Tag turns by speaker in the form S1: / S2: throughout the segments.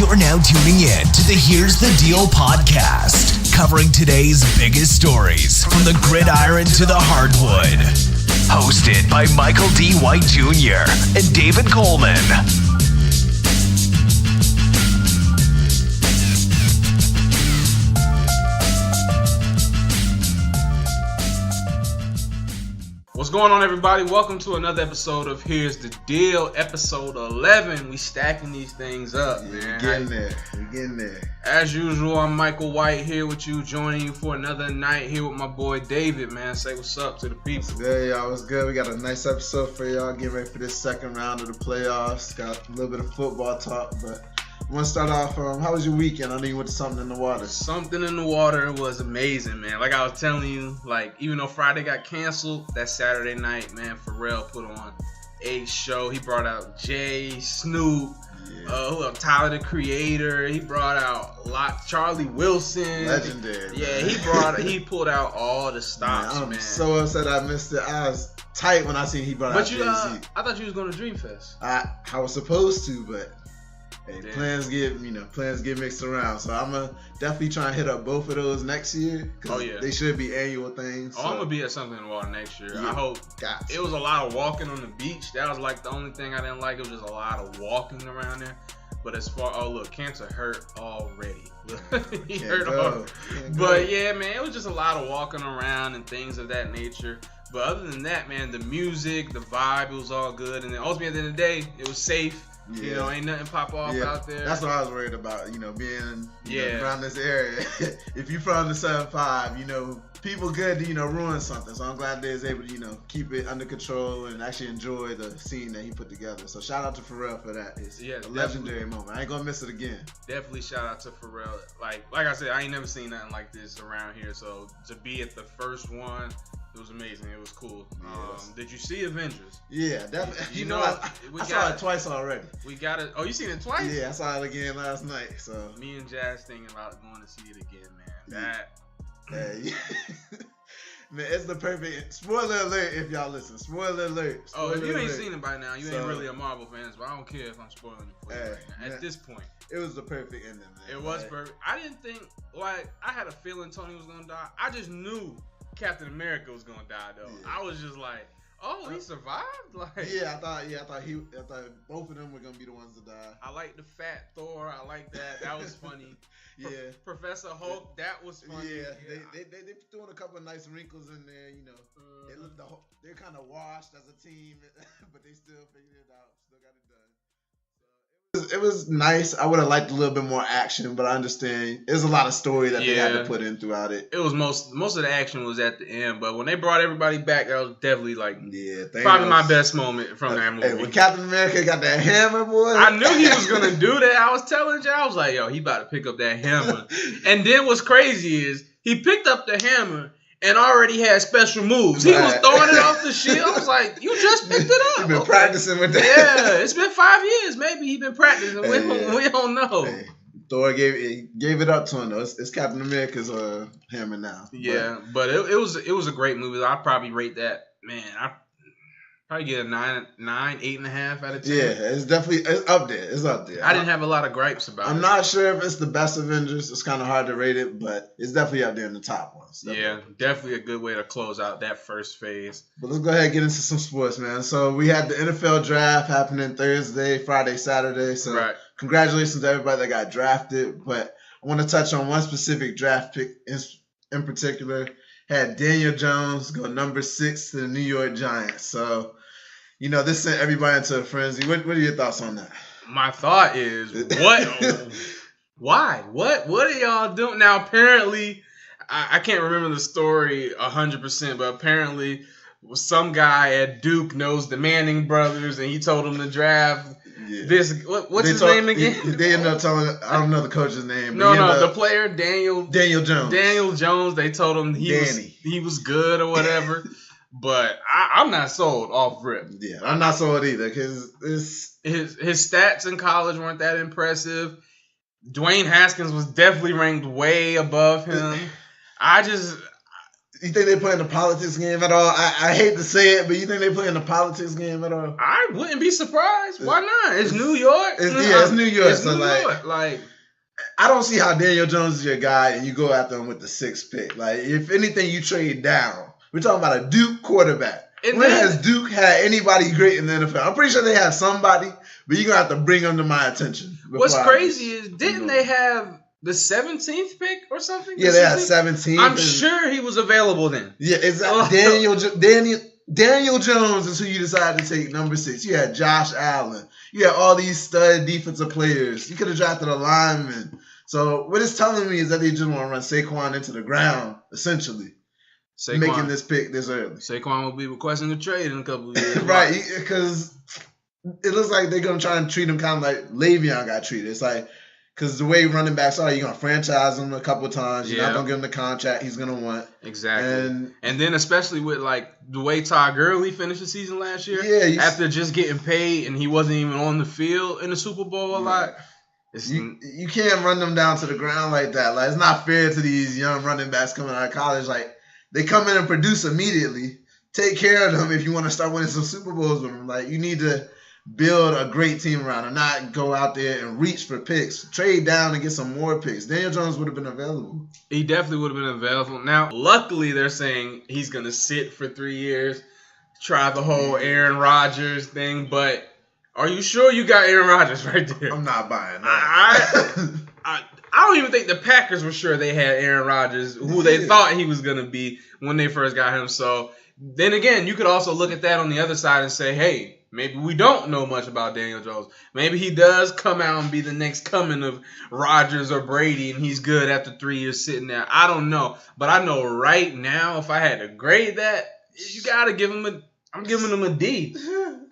S1: You're now tuning in to the Here's the Deal podcast, covering today's biggest stories from the gridiron to the hardwood. Hosted by Michael D. White Jr. and David Coleman.
S2: What's going on, everybody? Welcome to another episode of Here's the Deal, episode 11. We stacking these things up, man.
S3: We're getting there.
S2: As usual, I'm Michael White here with you, joining you for another night here with my boy David, man. Say what's up to the people.
S3: Yeah, y'all, what's good? We got a nice episode for y'all. Getting ready for this second round of the playoffs. Got a little bit of football talk, but I want to start off. How was your weekend? I know you went to something in the water.
S2: Something in the water was amazing, man. Like I was telling you, even though Friday got canceled, that Saturday night, man, Pharrell put on a show. He brought out Jay, Snoop, Tyler the Creator. He brought out Charlie Wilson.
S3: Legendary.
S2: Yeah, he pulled out all the stops, man.
S3: I'm so upset I missed it. I was tight when I seen he brought out Jay-Z.
S2: I thought you was going to Dreamfest.
S3: I was supposed to, but hey,
S2: damn.
S3: plans get mixed around. So I'm gonna definitely try and hit up both of those next year.
S2: Oh yeah,
S3: they should be annual things.
S2: I'm gonna be at something in the water next year.
S3: Yeah,
S2: I hope. It was a lot of walking on the beach. That was like the only thing I didn't like. It was just a lot of walking around there. But as far Cancer hurt already. He hurt already. But yeah, man, it was just a lot of walking around and things of that nature. But other than that, man, the music, the vibe, it was all good. And then ultimately at the end of the day, it was safe. Yeah. You know, ain't nothing pop off out there.
S3: That's what I was worried about, being around this area. If you from the 7-5, people good to, ruin something. So I'm glad they was able to, keep it under control and actually enjoy the scene that he put together. So shout out to Pharrell for that. It's a legendary moment. I ain't gonna miss it again. Definitely
S2: shout out to Pharrell. Like I said, I ain't never seen nothing like this around here. So to be at the first one, it was amazing. It was cool. Yes. Did you see Avengers?
S3: Yeah, definitely. I saw it twice already.
S2: We got it. Oh, you seen it twice?
S3: Yeah, I saw it again last night. So
S2: me and Jazz thinking about going to see it again, man.
S3: Man, it's the perfect spoiler alert if y'all listen. Spoiler alert.
S2: If you ain't seen it by now, you ain't really a Marvel fan, but I don't care if I'm spoiling it for you right now. At this point,
S3: it was the perfect ending, man.
S2: It was perfect. I didn't think I had a feeling Tony was gonna die. I just knew Captain America was gonna die though. Yeah. I was just like, oh, he survived.
S3: I thought both of them were gonna be the ones to die.
S2: I like the fat Thor. I like that. That was funny.
S3: Yeah.
S2: Professor Hulk. That was funny.
S3: Yeah. They throwing a couple of nice wrinkles in there. They're kind of washed as a team, but they still figured it out. Still got it done. It was nice. I would have liked a little bit more action, but I understand there's a lot of story that they had to put in throughout it.
S2: It was most of the action was at the end, but when they brought everybody back, that was definitely probably my best moment from that movie.
S3: Hey, when Captain America got that hammer, boy,
S2: I knew he was gonna do that. I was telling you, I was like, yo, he about to pick up that hammer. And then what's crazy is he picked up the hammer and already had special moves. He was throwing it off the shield. I was like, you just picked it up.
S3: You've been practicing with that.
S2: Yeah, it's been 5 years. Maybe he's been practicing. We don't know. Hey,
S3: Thor gave it up to him, though. It's Captain America's hammer now.
S2: Yeah, but it was a great movie. I'd probably rate that, man, I'd probably get a 8.5 out of 10.
S3: Yeah, it's up there. It's up there.
S2: I didn't have a lot of gripes about it.
S3: I'm not sure if it's the best Avengers. It's kind of hard to rate it, but it's definitely up there in the top ones.
S2: Definitely a good way to close out that first phase.
S3: But let's go ahead and get into some sports, man. So we had the NFL draft happening Thursday, Friday, Saturday. So Congratulations to everybody that got drafted. But I want to touch on one specific draft pick in particular. Had Daniel Jones go number 6 to the New York Giants. So, this sent everybody into a frenzy. What are your thoughts on that?
S2: My thought is, what? Why? What are y'all doing? Now, apparently, I can't remember the story 100%, but apparently some guy at Duke knows the Manning brothers, and he told him to draft this. What's his name again?
S3: They ended up telling, I don't know the coach's name.
S2: No, the player, Daniel
S3: Jones.
S2: Daniel Jones, they told him he was good or whatever. But I'm not sold off rip.
S3: Yeah, I'm not sold either because
S2: his stats in college weren't that impressive. Dwayne Haskins was definitely ranked way above him.
S3: You think they play in the politics game at all? I hate to say it, but you think they play in the politics game at all?
S2: I wouldn't be surprised. Why not? It's New York.
S3: It's New York.
S2: It's New York. Like,
S3: I don't see how Daniel Jones is your guy and you go after him with the 6th pick. Like, if anything, you trade down. We're talking about a Duke quarterback. When has Duke had anybody great in the NFL? I'm pretty sure they have somebody, but you're going to have to bring them to my attention.
S2: What's crazy is, didn't they have the 17th pick or something?
S3: Yeah, they had 17th.
S2: I'm sure he was available then.
S3: Yeah, exactly. Daniel Jones is who you decided to take number 6. You had Josh Allen. You had all these stud defensive players. You could have drafted a lineman. So what it's telling me is that they just want to run Saquon into the ground, essentially. Making this pick this early.
S2: Saquon will be requesting a trade in a couple of years.
S3: Right, because it looks like they're going to try and treat him kind of like Le'Veon got treated. It's like, because the way running backs are, you're going to franchise him a couple of times. You're not going to give him the contract he's going to want.
S2: Exactly. And then especially with like the way Todd Gurley finished the season last year, after just getting paid and he wasn't even on the field in the Super Bowl a lot.
S3: You can't run them down to the ground like that. Like, it's not fair to these young running backs coming out of college. Like, they come in and produce immediately. Take care of them if you want to start winning some Super Bowls with them. Like, you need to build a great team around and not go out there and reach for picks. Trade down and get some more picks. Daniel Jones would have been available.
S2: He definitely would have been available. Now, luckily, they're saying he's going to sit for 3 years, try the whole Aaron Rodgers thing. But are you sure you got Aaron Rodgers right there?
S3: I'm not buying that.
S2: I don't even think the Packers were sure they had Aaron Rodgers, who they thought he was going to be when they first got him. So then again, you could also look at that on the other side and say, hey, maybe we don't know much about Daniel Jones. Maybe he does come out and be the next coming of Rodgers or Brady, and he's good after 3 years sitting there. I don't know. But I know right now, if I had to grade that, you got to give him I'm giving him a D.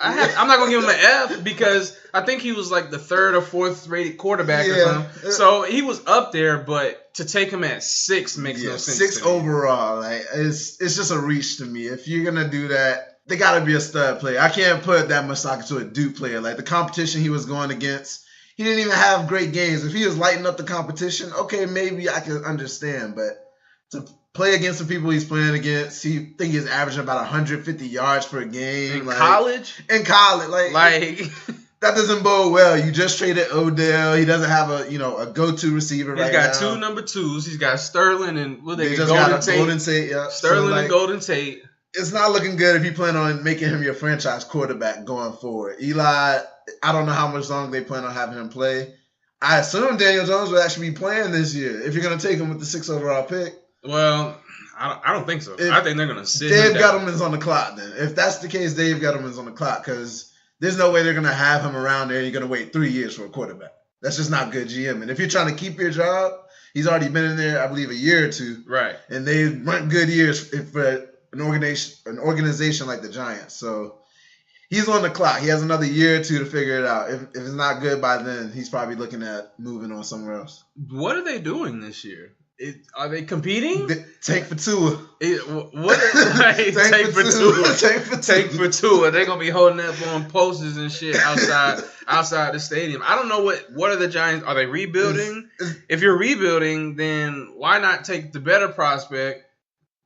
S2: I'm not going to give him an F because I think he was like the 3rd or 4th rated quarterback or something. So he was up there, but to take him at 6 makes no sense.
S3: 6 overall. Like, it's just a reach to me. If you're going to do that, they got to be a stud player. I can't put that much stock into a Duke player. Like, the competition he was going against, he didn't even have great games. If he was lighting up the competition, okay, maybe I can understand. But to play against the people he's playing against, he think he's averaging about 150 yards per game.
S2: In college?
S3: In college. Like that doesn't bode well. You just traded Odell. He doesn't have a go-to receiver right now.
S2: He's got 2 number 2s. He's got Sterling and
S3: Golden Tate. Yeah.
S2: Sterling and Golden Tate.
S3: It's not looking good if you plan on making him your franchise quarterback going forward. Eli, I don't know how much longer they plan on having him play. I assume Daniel Jones will actually be playing this year if you're going to take him with the 6th overall pick.
S2: Well, I don't think so. I think they're going to sit
S3: Dave Gettleman's on the clock then. If that's the case, Dave Gettleman's on the clock because there's no way they're going to have him around there and you're going to wait 3 years for a quarterback. That's just not good GM. And if you're trying to keep your job, he's already been in there, I believe, a year or 2.
S2: Right.
S3: And they weren't good years for an organization like the Giants. So he's on the clock. He has another year or 2 to figure it out. If it's not good by then, he's probably looking at moving on somewhere else.
S2: What are they Doing this year? Are they competing?
S3: Tank for Tua.
S2: Tank for Tua. They're gonna be holding up on posters and shit outside the stadium. I don't know what are the Giants. Are they rebuilding? If you're rebuilding, then why not take the better prospect?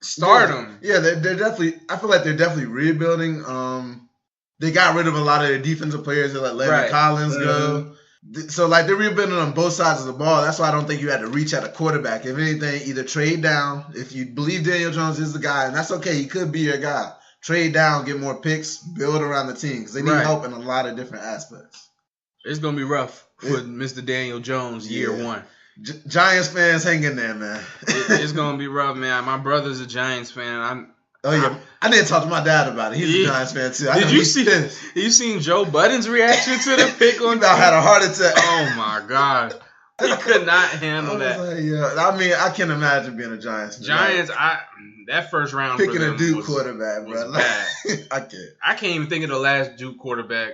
S2: Start them.
S3: Yeah, they're definitely. I feel like they're definitely rebuilding. They got rid of a lot of their defensive players. They let Landon Collins go. So, like, they're rebuilding on both sides of the ball. That's why I don't think you had to reach at a quarterback. If anything, either trade down. If you believe Daniel Jones is the guy, and that's okay. He could be your guy. Trade down, get more picks, build around the team. Because they need help in a lot of different aspects.
S2: It's going to be rough for Mr. Daniel Jones year 1.
S3: Giants fans, hang in there, man.
S2: It's going to be rough, man. My brother's a Giants fan.
S3: I didn't talk to my dad about it. He's a Giants fan too.
S2: Did you see this? You seen Joe Budden's reaction to the pick on?
S3: I had a heart attack.
S2: Oh my god, he could not handle that.
S3: I mean, I can't imagine being a Giants fan.
S2: Giants, that first round
S3: picking a Duke quarterback, bro.
S2: Bad.
S3: I
S2: can't even think of the last Duke quarterback.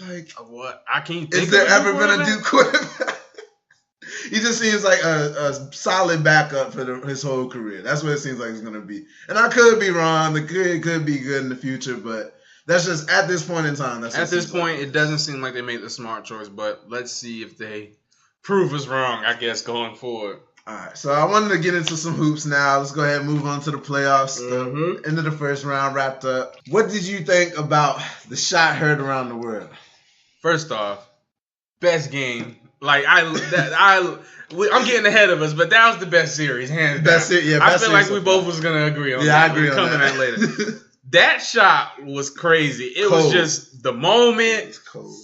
S3: Like
S2: what? I can't think.
S3: Is there ever been a Duke quarterback? He just seems like a solid backup for his whole career. That's what it seems like it's going to be. And I could be wrong. The kid could be good in the future, but that's just at this point in time.
S2: At this point, it doesn't seem like they made the smart choice, but let's see if they prove us wrong, I guess, going forward.
S3: All right, so I wanted to get into some hoops now. Let's go ahead and move on to the playoffs. The end of the first round wrapped up. What did you think about the shot heard around the world?
S2: First off, best game. Like I'm getting ahead of us, but that was the best series, hands down. I feel like we both was gonna agree on that.
S3: Yeah, I agree on that.
S2: Coming at later. That shot was crazy. It was just the moment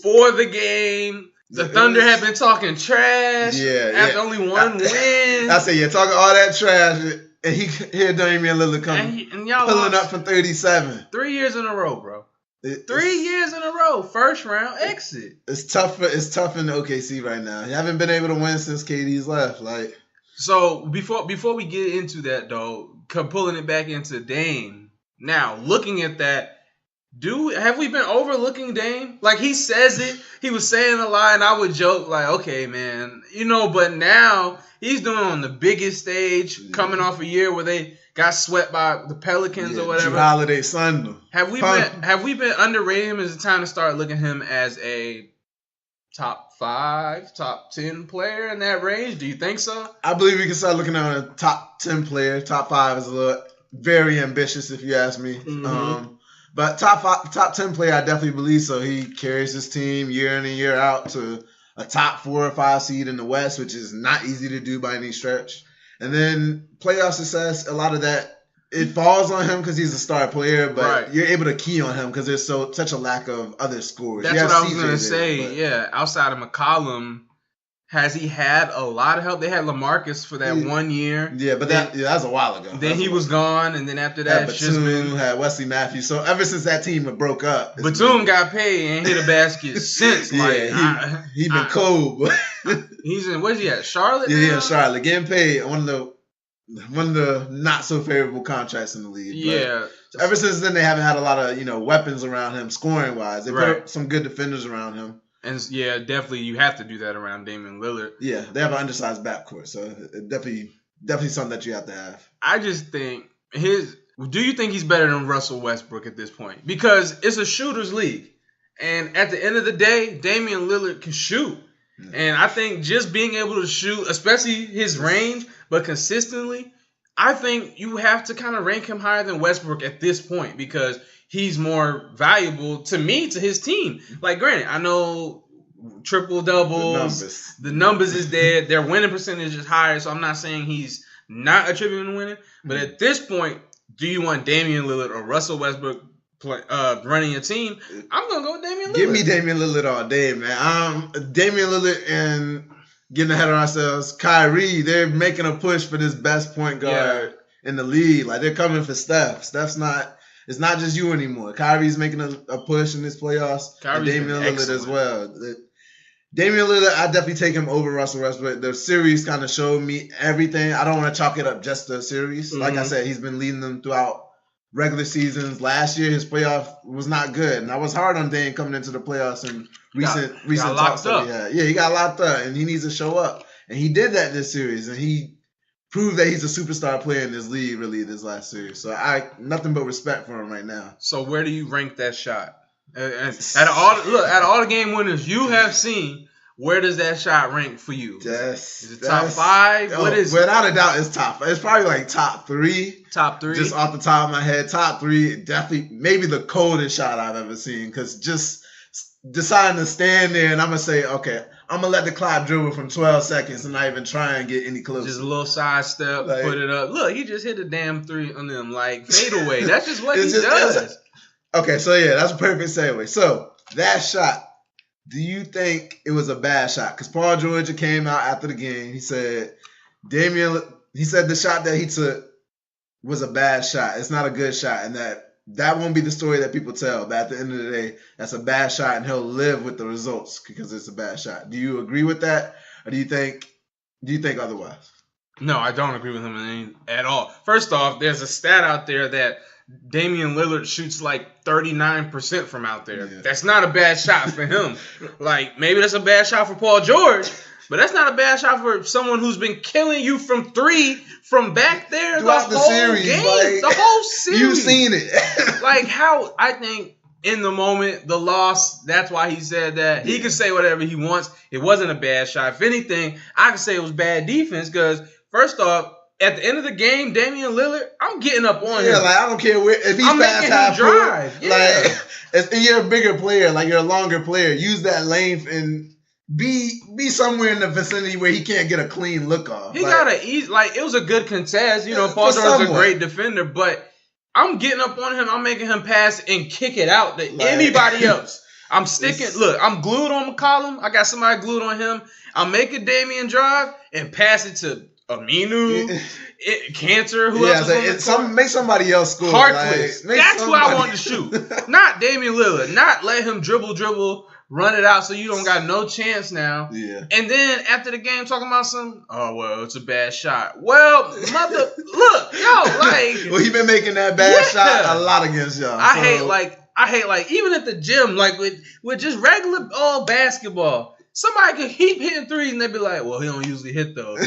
S2: for the game. The Thunder had been talking trash after only one win.
S3: I say, talking all that trash, and here Damian Lillard coming,
S2: and y'all
S3: pulling up from 37.
S2: 3 years in a row, bro. 3 years in a row, first round exit.
S3: It's tough in OKC right now. You haven't been able to win since KD's left. Like,
S2: so before we get into that though, pulling it back into Dame. Now looking at that. Have we been overlooking Dame? Like, he says it. He was saying a lot, and I would joke, like, okay, man. But now he's doing it on the biggest stage, coming off a year where they got swept by the Pelicans or whatever.
S3: Drew Holiday son.
S2: Have we been underrating him? Is it time to start looking at him as a top 5, top 10 player in that range? Do you think so?
S3: I believe we can start looking at a top 10 player. Top 5 is very ambitious, if you ask me.
S2: Mm-hmm.
S3: But top 10 player, I definitely believe so. He carries his team year in and year out to a top 4 or 5 seed in the West, which is not easy to do by any stretch. And then playoff success, a lot of that, it falls on him because he's a star player, but you're able to key on him because there's such a lack of other scorers.
S2: That's what I was going to say, outside of McCollum, has he had a lot of help? They had LaMarcus for that 1 year.
S3: Yeah, but that was a while ago.
S2: Then he was gone, and then after that,
S3: Batum had Wesley Matthews. So ever since that team broke up,
S2: Batum got paid and hit a basket since.
S3: He been cold.
S2: He's in. Where's he at? Charlotte.
S3: Yeah, Charlotte, getting paid one of the not so favorable contracts in the league.
S2: Yeah.
S3: So ever since then, they haven't had a lot of weapons around him scoring wise. They put up some good defenders around him.
S2: And definitely you have to do that around Damian Lillard.
S3: Yeah, they have an undersized backcourt, so definitely something that you have to have.
S2: I just think do you think he's better than Russell Westbrook at this point? Because it's a shooter's league. And at the end of the day, Damian Lillard can shoot. Yeah. And I think just being able to shoot, especially his range, but consistently, I think you have to kind of rank him higher than Westbrook at this point because he's more valuable to his team. Like, granted, I know triple doubles, the numbers is there, their winning percentage is higher, so I'm not saying he's not attributing to winning. But at this point, do you want Damian Lillard or Russell Westbrook running your team? I'm gonna go with Damian Lillard.
S3: Give me Damian Lillard all day, man. Damian Lillard and getting ahead of ourselves, Kyrie, they're making a push for this best point guard in the league. Like, they're coming for Steph. It's not just you anymore. Kyrie's making a push in this playoffs. And Damian Lillard as well. Damian Lillard, I definitely take him over Russell Westbrook. The series kind of showed me everything. I don't want to chalk it up just to the series. Mm-hmm. Like I said, he's been leading them throughout regular seasons. Last year, his playoff was not good. And I was hard on Dame coming into the playoffs in recent talks that we had. Yeah, he got locked up, and he needs to show up. And he did that this series, and he proved that he's a superstar player in this league, really, this last series. So nothing but respect for him right now.
S2: So where do you rank that shot? Out of all the game winners you have seen, where does that shot rank for you? Is it top 5? What is it?
S3: Without a doubt, it's top 5. It's probably like top 3.
S2: Top 3?
S3: Just off the top of my head, top 3. Definitely, maybe the coldest shot I've ever seen. Because just deciding to stand there and I'm going to say, okay, I'm going to let the clock dribble from 12 seconds and not even try and get any closer.
S2: Just a little side step, put it up. Look, he just hit a damn 3 on them, like, fade away. That's just what he does.
S3: Okay, so that's a perfect segue. So, that shot, do you think it was a bad shot? Because Paul George came out after the game. He said the shot that he took was a bad shot. It's not a good shot. And that won't be the story that people tell. But at the end of the day, that's a bad shot, and he'll live with the results because it's a bad shot. Do you agree with that? Or do you think otherwise?
S2: No, I don't agree with him at all. First off, there's a stat out there that Damian Lillard shoots like 39% from out there. Yeah. That's not a bad shot for him. Like, maybe that's a bad shot for Paul George, but that's not a bad shot for someone who's been killing you from 3 from back there
S3: throughout the whole series,
S2: game. The whole series.
S3: You've seen it.
S2: Like, how I think in the moment, the loss, that's why he said that. He can say whatever he wants. It wasn't a bad shot. If anything, I could say it was bad defense because First off, at the end of the game, Damian Lillard, I'm getting up on him.
S3: Yeah, like I don't care if he's fast half
S2: drive.
S3: Like if you're a bigger player, like you're a longer player, use that length and be somewhere in the vicinity where he can't get a clean look off.
S2: He got an easy, like it was a good contest. You know, Paul George is a great defender, but I'm getting up on him. I'm making him pass and kick it out to anybody else. I'm sticking. Look, I'm glued on McCollum. I got somebody glued on him. I'm making Damian drive and pass it to Aminu, Cantor, who else?
S3: Make somebody else score.
S2: Harkless. That's who I want to shoot. Not Damian Lillard. Not let him dribble, run it out so you don't got no chance now.
S3: Yeah.
S2: And then after the game talking about it's a bad shot. Well, look, well,
S3: he been making that bad shot a lot against y'all.
S2: I hate even at the gym, like with just regular basketball. Somebody could keep hitting threes and they'd be like, well, he don't usually hit those.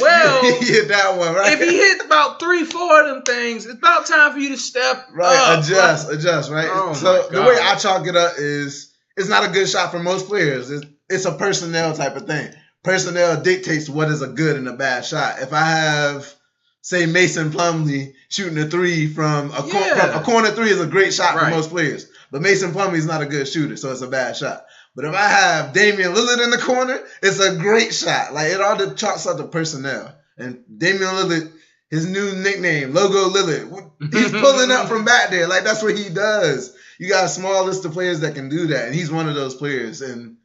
S2: Well,
S3: he hit that one, right?
S2: If he hit about 3-4 of them things, it's about time for you to step up.
S3: Adjust, right?
S2: Oh
S3: so the way I chalk it up is it's not a good shot for most players. It's a personnel type of thing. Personnel dictates what is a good and a bad shot. If I have, say, Mason Plumlee shooting a three from a corner three is a great shot for most players. But Mason Plumlee is not a good shooter, so it's a bad shot. But if I have Damian Lillard in the corner, it's a great shot. Like, it all chalks up the personnel. And Damian Lillard, his new nickname, Logo Lillard, he's pulling up from back there. Like, that's what he does. You got a small list of players that can do that, and he's one of those players. And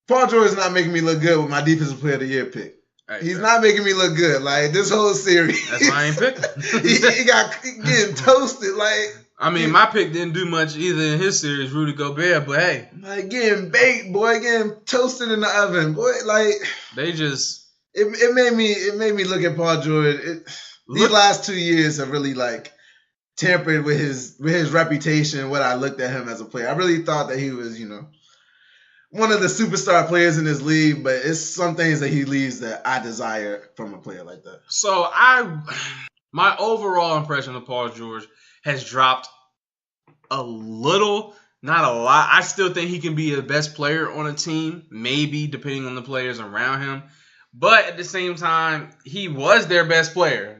S3: Paul George is not making me look good with my Defensive Player of the Year pick. He's not making me look good. Like, this whole series.
S2: That's why I ain't picking.
S3: he got getting toasted. Like,
S2: I mean, my pick didn't do much either in his series, Rudy Gobert, but hey.
S3: Like, getting baked, boy, getting toasted in the oven, boy. Like,
S2: they just...
S3: It made me look at Paul George. These last 2 years have really, like, tampered with his reputation, what I looked at him as a player. I really thought that he was, one of the superstar players in this league, but it's some things that he leaves that I desire from a player like that.
S2: So, my overall impression of Paul George has dropped a little, not a lot. I still think he can be the best player on a team, maybe, depending on the players around him. But at the same time, he was their best player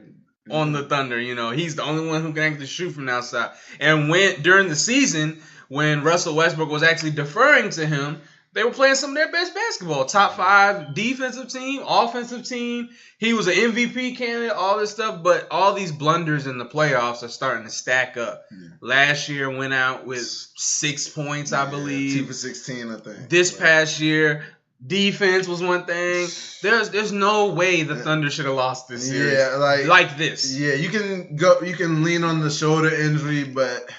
S2: on the Thunder. He's the only one who can actually shoot from the outside. And during the season, when Russell Westbrook was actually deferring to him, they were playing some of their best basketball. Top 5 defensive team, offensive team. He was an MVP candidate, all this stuff. But all these blunders in the playoffs are starting to stack up. Yeah. Last year went out with 6 points, I believe.
S3: 2 for 16, I think.
S2: This past year, defense was one thing. There's no way the Thunder should have lost this series.
S3: Yeah,
S2: like this.
S3: Yeah, you can lean on the shoulder injury, but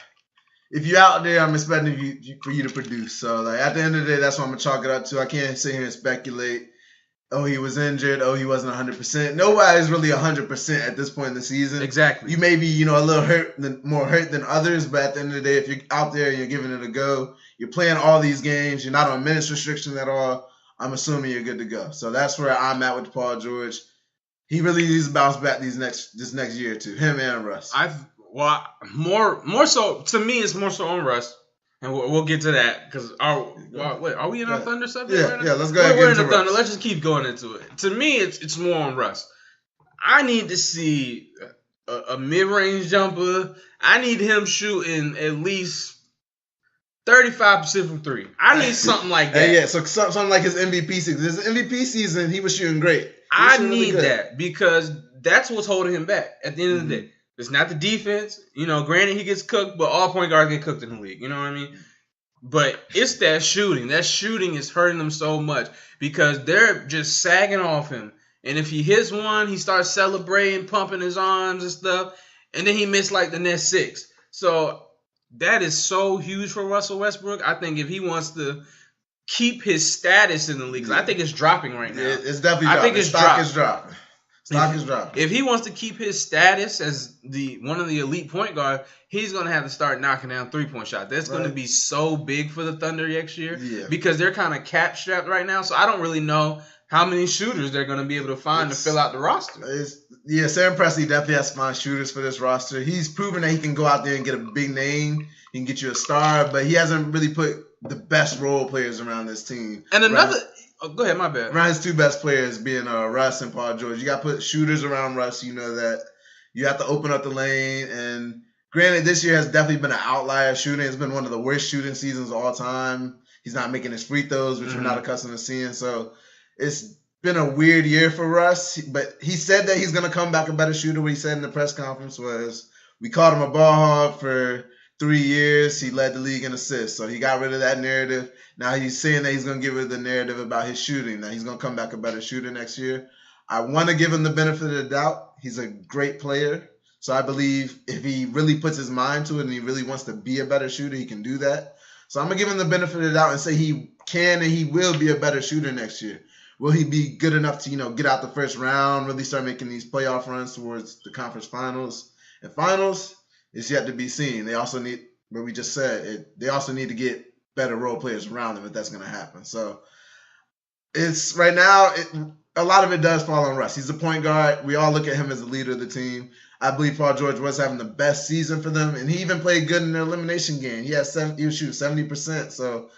S3: if you're out there, I'm expecting for you to produce. So, like, at the end of the day, that's what I'm going to chalk it up to. I can't sit here and speculate, he was injured, he wasn't 100%. Nobody's really 100% at this point in the season.
S2: Exactly.
S3: You may be, a little more hurt than others, but at the end of the day, if you're out there and you're giving it a go, you're playing all these games, you're not on minutes restriction at all, I'm assuming you're good to go. So that's where I'm at with Paul George. He really needs to bounce back this next year or two, him and Russ.
S2: More so to me, it's more so on Russ, and we'll get to that because are we in our Thunder subject right now?
S3: Yeah, let's go ahead.
S2: We're in the Thunder. Let's just keep going into it. To me, it's more on Russ. I need to see a mid-range jumper. I need him shooting at least 35% from 3. I need something like that.
S3: So something like his MVP season. His MVP season, he was shooting great.
S2: I need that because that's what's holding him back at the end of the day. It's not the defense. Granted, he gets cooked, but all point guards get cooked in the league. You know what I mean? But it's that shooting. That shooting is hurting them so much because they're just sagging off him. And if he hits one, he starts celebrating, pumping his arms and stuff. And then he missed like the next 6. So that is so huge for Russell Westbrook. I think if he wants to keep his status in the league, I think it's dropping right now.
S3: It's definitely dropping. I think
S2: stock
S3: is dropping. Stock is dropping.
S2: If he wants to keep his status as one of the elite point guards, he's going to have to start knocking down 3-point shots. That's going to be so big for the Thunder next year because they're kind of cap strapped right now. So I don't really know how many shooters they're going to be able to find to fill out the roster.
S3: Sam Presti definitely has to find shooters for this roster. He's proven that he can go out there and get a big name. He can get you a star, but he hasn't really put the best role players around this team.
S2: And another, go ahead, my bad.
S3: Around his two best players being Russ and Paul George. You got to put shooters around Russ. You know that you have to open up the lane. And granted, this year has definitely been an outlier shooting. It's been one of the worst shooting seasons of all time. He's not making his free throws, which we're not accustomed to seeing. So it's been a weird year for Russ. But he said that he's going to come back a better shooter. What he said in the press conference was, we called him a ball hog for 3 years. He led the league in assists. So he got rid of that narrative. Now he's saying that he's going to give rid of the narrative about his shooting. Now he's going to come back a better shooter next year. I want to give him the benefit of the doubt. He's a great player. So I believe if he really puts his mind to it and he really wants to be a better shooter, he can do that. So I'm going to give him the benefit of the doubt and say he can and he will be a better shooter next year. Will he be good enough to, get out the first round, really start making these playoff runs towards the conference finals and finals? It's yet to be seen. They also need, what we just said, they also need to get better role players around them if that's going to happen. So it's right now, a lot of it does fall on Russ. He's the point guard. We all look at him as the leader of the team. I believe Paul George was having the best season for them, and he even played good in the elimination game. He was shooting 70%. So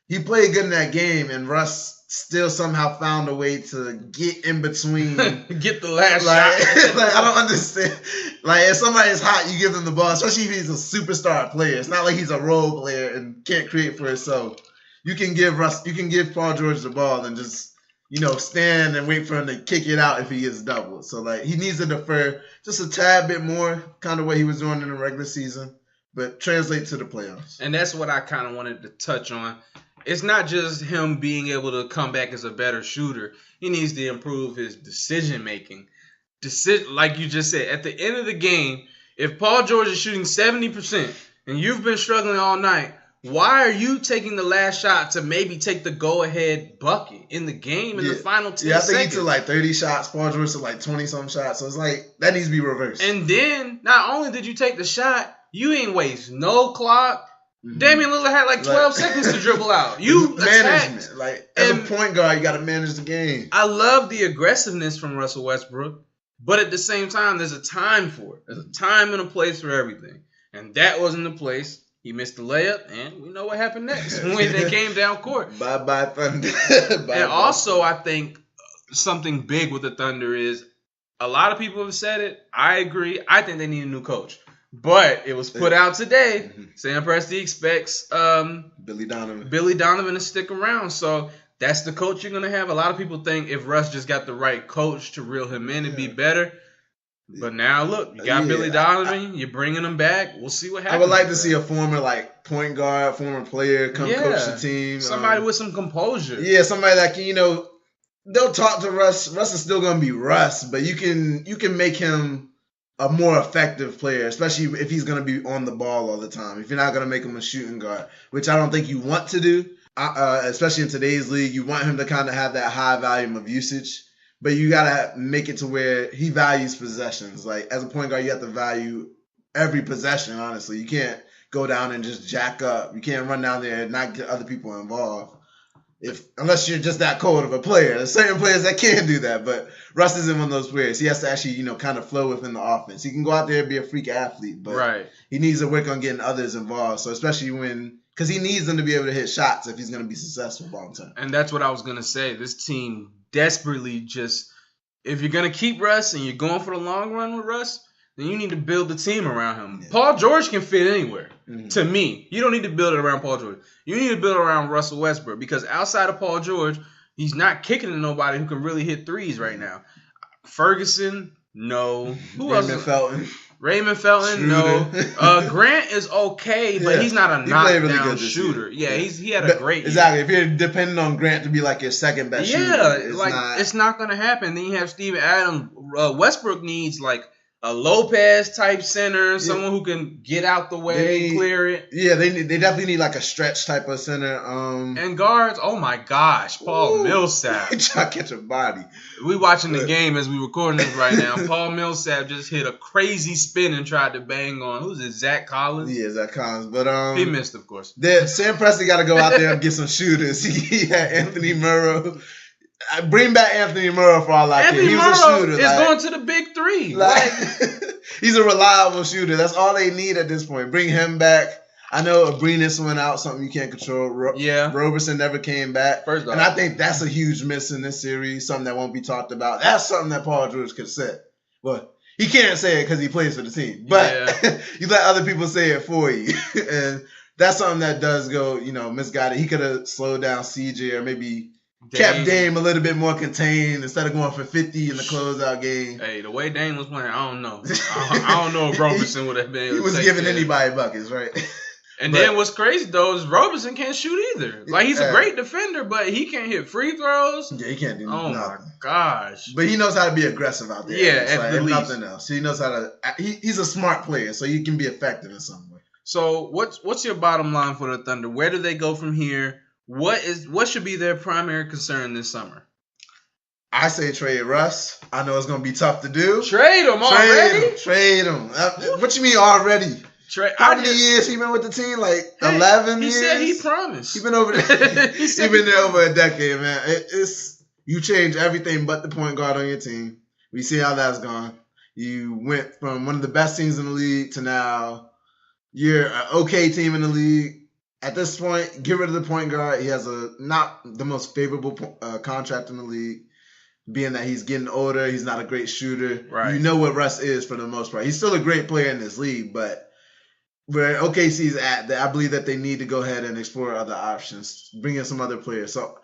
S3: he played good in that game, and Russ still somehow found a way to get in between.
S2: Get the last shot.
S3: I don't understand. If somebody's hot, you give them the ball, especially if he's a superstar player. It's not like he's a role player and can't create for himself. You can give Paul George the ball and just, stand and wait for him to kick it out if he gets doubled. So, he needs to defer just a tad bit more, kind of what he was doing in the regular season, but translate to the playoffs.
S2: And that's what I kind of wanted to touch on. It's not just him being able to come back as a better shooter. He needs to improve his decision-making. Like you just said, at the end of the game, if Paul George is shooting 70% and you've been struggling all night, why are you taking the last shot to maybe take the go-ahead bucket in the game in the final 10 seconds?
S3: I think he took 30 shots. Paul George took 20-something shots. So it's that needs to be reversed.
S2: And then, not only did you take the shot, you ain't waste no clock. Mm-hmm. Damian Lillard had 12 seconds to dribble out. You
S3: management. As a point guard, you got to manage the game.
S2: I love the aggressiveness from Russell Westbrook, but at the same time, there's a time for it. There's a time and a place for everything. And that wasn't the place. He missed the layup, and we know what happened next when they came down court.
S3: Bye-bye, Thunder.
S2: Also, I think something big with the Thunder is a lot of people have said it. I agree. I think they need a new coach. But it was put out today. Sam Presti expects
S3: Billy Donovan
S2: to stick around. So that's the coach you're going to have. A lot of people think if Russ just got the right coach to reel him in, it'd be better. But now, look, you got Billy Donovan. You're bringing him back. We'll see what happens.
S3: I would like to see a former point guard, former player come coach the team.
S2: Somebody with some composure.
S3: Yeah, somebody that can, they'll talk to Russ. Russ is still going to be Russ, but you can make him a more effective player, especially if he's going to be on the ball all the time. If you're not going to make him a shooting guard, which I don't think you want to do, especially in today's league, you want him to kind of have that high volume of usage. But you got to make it to where he values possessions. As a point guard, you have to value every possession, honestly. You can't go down and just jack up. You can't run down there and not get other people involved. Unless you're just that cold of a player. There's certain players that can do that, but Russ isn't one of those players. He has to actually, kind of flow within the offense. He can go out there and be a freak athlete, but he needs to work on getting others involved. So especially because he needs them to be able to hit shots if he's going to be successful long term.
S2: And that's what I was going to say. This team desperately if you're going to keep Russ and you're going for the long run with Russ, then you need to build the team around him. Yeah. Paul George can fit anywhere. Mm-hmm. To me, you don't need to build it around Paul George. You need to build it around Russell Westbrook because outside of Paul George, he's not kicking to nobody who can really hit threes right now. Ferguson, no. Who else? Raymond Felton, no. Grant is okay, but he's not a knockdown really shooter. Yeah, he had a great year.
S3: Exactly. If you're depending on Grant to be your second best shooter,
S2: it's not going to happen. Then you have Steven Adams. Westbrook needs a Lopez type center, someone who can get out the way, clear it.
S3: Yeah, they definitely need a stretch type of center.
S2: And guards, oh my gosh, Paul Millsap.
S3: Try to catch a body.
S2: We watching the game as we recording this right now. Paul Millsap just hit a crazy spin and tried to bang on, who's it, Zach Collins?
S3: Yeah, Zach Collins. But
S2: he missed, of course.
S3: Sam Presti got to go out there and get some shooters. He had Anthony Murrow. Bring back Anthony Murrow for all I care. He was a shooter.
S2: He's going to the big three.
S3: He's a reliable shooter. That's all they need at this point. Bring him back. I know Abrinas went out, something you can't control. Roberson never came back.
S2: First off,
S3: and I think that's a huge miss in this series, something that won't be talked about. That's something that Paul George could have said. Well, he can't say it because he plays for the team. But you let other people say it for you. And that's something that does go, misguided. He could have slowed down CJ or maybe kept Dame a little bit more contained instead of going for 50 in the closeout game.
S2: Hey, the way Dame was playing, I don't know. I don't know if Roberson would have been able to
S3: He was giving anybody buckets, right?
S2: And then what's crazy, though, is Roberson can't shoot either. Like, he's a great defender, but he can't hit free throws.
S3: Yeah, he can't do
S2: nothing.
S3: Oh,
S2: my gosh.
S3: But he knows how to be aggressive out there.
S2: Yeah, at the least.
S3: Nothing else. He knows how to – he's a smart player, so he can be effective in some way.
S2: So what's your bottom line for the Thunder? Where do they go from here? What should be their primary concern this summer?
S3: I say trade Russ. I know it's going to be tough to do.
S2: Trade him already?
S3: Trade him. What you mean already? How many years he been with the team? Like 11 years?
S2: He said he promised.
S3: He been over there. He been there over a decade, man. You change everything but the point guard on your team. We see how that's gone. You went from one of the best teams in the league to now you're an okay team in the league. At this point, get rid of the point guard. He has not the most favorable contract in the league, being that he's getting older. He's not a great shooter.
S2: Right.
S3: You know what Russ is for the most part. He's still a great player in this league, but where OKC's at, I believe that they need to go ahead and explore other options, bring in some other players. So,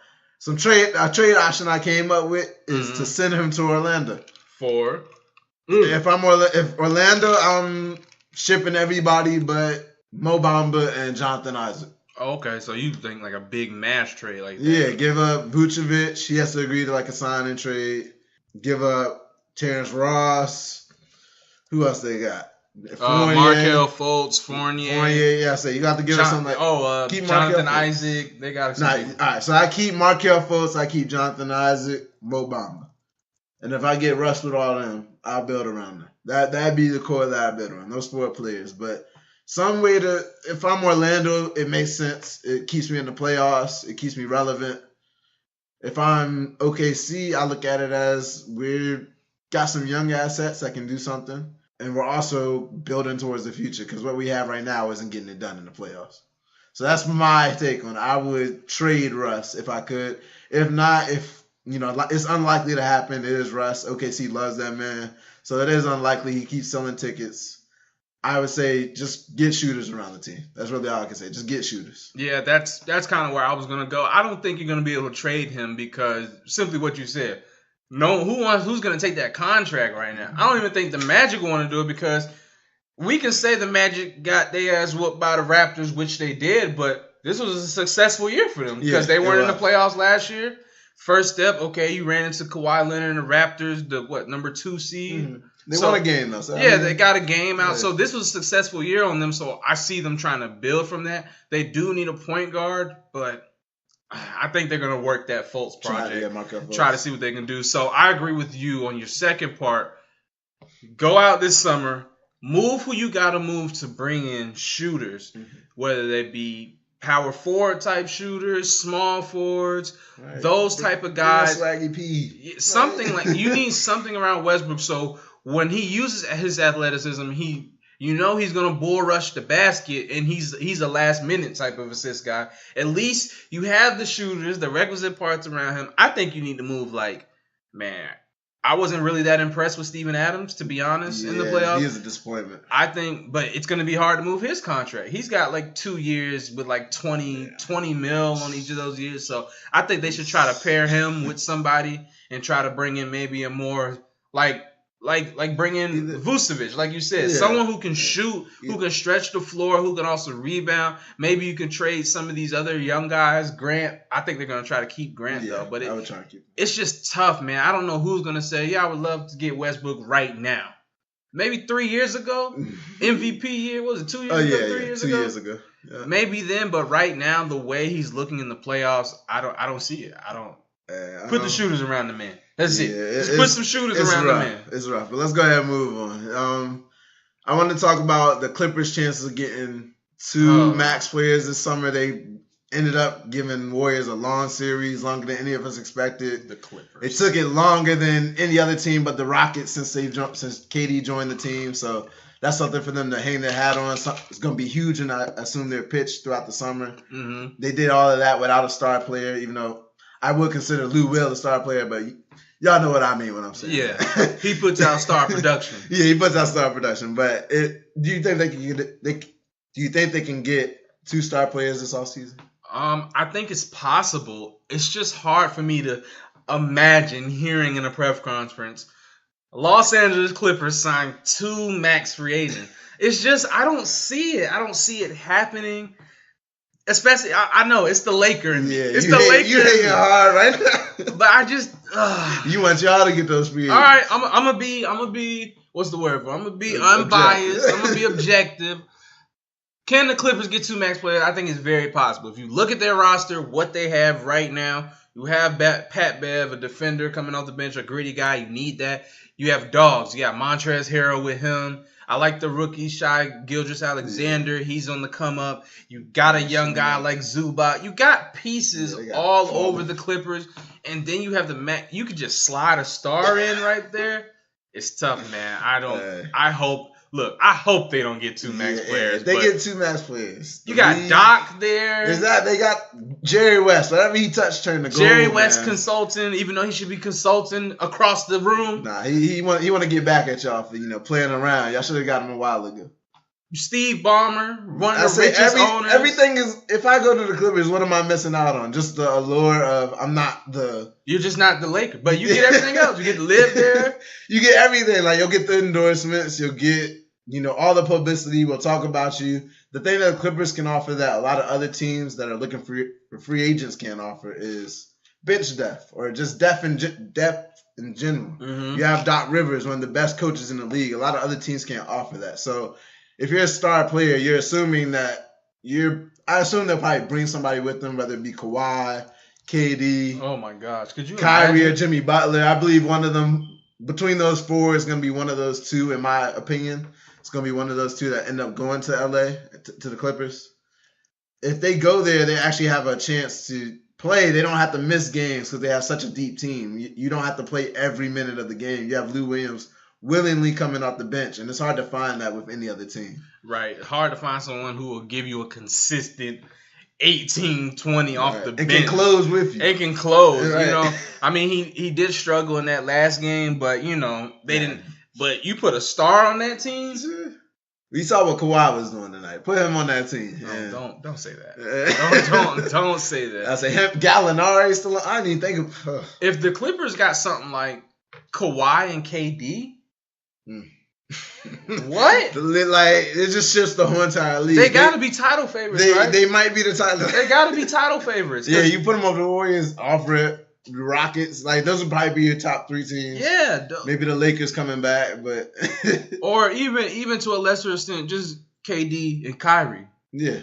S3: a trade option I came up with is to send him to Orlando. If Orlando, I'm shipping everybody but Mo Bamba and Jonathan Isaac.
S2: Okay, so you think like a big mash trade like that?
S3: Yeah, give up Vucevic. He has to agree to like a sign and trade. Give up Terrence Ross. Who else they got?
S2: Markelle Fultz, Fournier.
S3: Yeah, so you got to give us something like
S2: keep Jonathan Isaac. They got
S3: all right, so I keep Markelle Fultz, I keep Jonathan Isaac, Mo Bamba. And if I get Russ with all of them, I'll build around them. That'd be the core that I build around, those 4 players. But some way if I'm Orlando, it makes sense. It keeps me in the playoffs. It keeps me relevant. If I'm OKC, I look at it as we've got some young assets that can do something. And we're also building towards the future because what we have right now isn't getting it done in the playoffs. So that's my take on it. I would trade Russ if I could. If not, it's unlikely to happen. It is Russ. OKC loves that man. So it is unlikely he keeps selling tickets. I would say just get shooters around the team. That's really all I can say. Just get shooters.
S2: Yeah, that's kind of where I was going to go. I don't think you're going to be able to trade him because simply what you said. No, who's going to take that contract right now? I don't even think the Magic want to do it because we can say the Magic got their ass whooped by the Raptors, which they did, but this was a successful year for them because they weren't in the playoffs last year. First step, okay, you ran into Kawhi Leonard and the Raptors, number 2 seed.
S3: Mm-hmm. They won a game, though. So
S2: they got a game out. Yeah. So this was a successful year on them, so I see them trying to build from that. They do need a point guard, but I think they're going to work that Fultz project, try to see what they can do. So I agree with you on your second part. Go out this summer, move who you got to move to bring in shooters, whether they be power forward type shooters, small forwards, those type of guys.
S3: Swaggy P.
S2: Something like you need something around Westbrook. So when he uses his athleticism, he's going to bull rush the basket, and he's a last-minute type of assist guy. At least you have the shooters, the requisite parts around him. I think you need to move I wasn't really that impressed with Steven Adams, to be honest, in the playoffs.
S3: He is a disappointment.
S2: I think, but it's going to be hard to move his contract. He's got 2 years with 20 mil on each of those years. So I think they should try to pair him with somebody and try to bring in maybe a more bring in Vucevic, like you said, someone who can shoot, who can stretch the floor, who can also rebound. Maybe you can trade some of these other young guys. Grant, I think they're going to try to keep Grant though, but
S3: I would try to keep him.
S2: It's just tough, man. I don't know who's going to say, I would love to get Westbrook right now. Maybe 3 years ago, MVP year, was it 2 years ago? 3 years ago?
S3: 2 years ago. Yeah.
S2: Maybe then, but right now, the way he's looking in the playoffs, I don't see it. Put the shooters around the man. That's it. Just put some shooters around the man.
S3: It's rough, but let's go ahead and move on. I want to talk about the Clippers' chances of getting 2 max players this summer. They ended up giving Warriors a long series, longer than any of us expected.
S2: The Clippers.
S3: It took it longer than any other team but the Rockets since KD joined the team. So that's something for them to hang their hat on. It's going to be huge, and I assume their pitch throughout the summer. Mm-hmm. They did all of that without a star player, even though I would consider Lou Will a star player, but y'all know what I mean when I'm saying.
S2: Yeah, he puts out star production.
S3: Yeah, he puts out star production. But do you think they can get? Do you think they can get 2 star players this offseason?
S2: I think it's possible. It's just hard for me to imagine hearing in a press conference, Los Angeles Clippers signed 2 max free agents. It's just, I don't see it. I don't see it happening. Especially, I know it's the Laker in me. It's the Laker.
S3: You hating hard right now.
S2: But I just,
S3: you want y'all to get those free agents.
S2: All right, I'm gonna be. What's the word for? I'm gonna be unbiased. I'm gonna be objective. Can the Clippers get 2 max players? I think it's very possible. If you look at their roster, what they have right now, you have Pat Bev, a defender coming off the bench, a gritty guy. You need that. You have dogs. You got Montrezl Harrell with him. I like the rookie Shai Gilgeous-Alexander. He's on the come up. You got a young guy like Zubac. You got pieces all over the Clippers. And then you have the Mac. You could just slide a star in right there. It's tough, man. I hope they don't get 2 max players.
S3: If they get 2 max players.
S2: You got Doc there.
S3: They got Jerry West. Whatever he touched turned to gold.
S2: Jerry West consulting, even though he should be consulting across the room.
S3: Nah, he want to get back at y'all for playing around. Y'all should have got him a while ago.
S2: Steve Ballmer, one of the richest owners.
S3: Everything is. If I go to the Clippers, what am I missing out on? Just the allure of you're just not the Laker, but you get everything else. You get to live there. You get everything. Like you'll get the endorsements. You'll get all the publicity. We'll talk about you. The thing that the Clippers can offer that a lot of other teams that are looking for free agents can't offer is bench depth or just depth in general. Mm-hmm. You have Doc Rivers, one of the best coaches in the league. A lot of other teams can't offer that. So if you're a star player, you're assuming that I assume they'll probably bring somebody with them, whether it be Kawhi, KD.
S2: Oh my gosh, could you
S3: Kyrie
S2: imagine?
S3: Or Jimmy Butler? I believe one of them between those 4 is going to be one of those 2, in my opinion. It's going to be one of those 2 that end up going to LA to the Clippers. If they go there, they actually have a chance to play. They don't have to miss games because they have such a deep team. You don't have to play every minute of the game. You have Lou Williams willingly coming off the bench, and it's hard to find that with any other team.
S2: Right. Hard to find someone who will give you a consistent 18, 20 off the bench.
S3: It can close with you.
S2: It can close, right. I mean, he did struggle in that last game, but, they didn't. But you put a star on that team.
S3: We saw what Kawhi was doing tonight. Put him on that team.
S2: Don't say that. don't say that.
S3: I say him, Gallinari still. I didn't even think of.
S2: If the Clippers got something like Kawhi and KD. What?
S3: It just shifts the whole entire league.
S2: They got to be title favorites, right?
S3: They might be the title.
S2: They got to be title favorites.
S3: Yeah, you put them over the Warriors, off rip, the Rockets. Those would probably be your top 3 teams.
S2: Yeah.
S3: Maybe the Lakers coming back, but
S2: or even to a lesser extent, just KD and Kyrie.
S3: Yeah,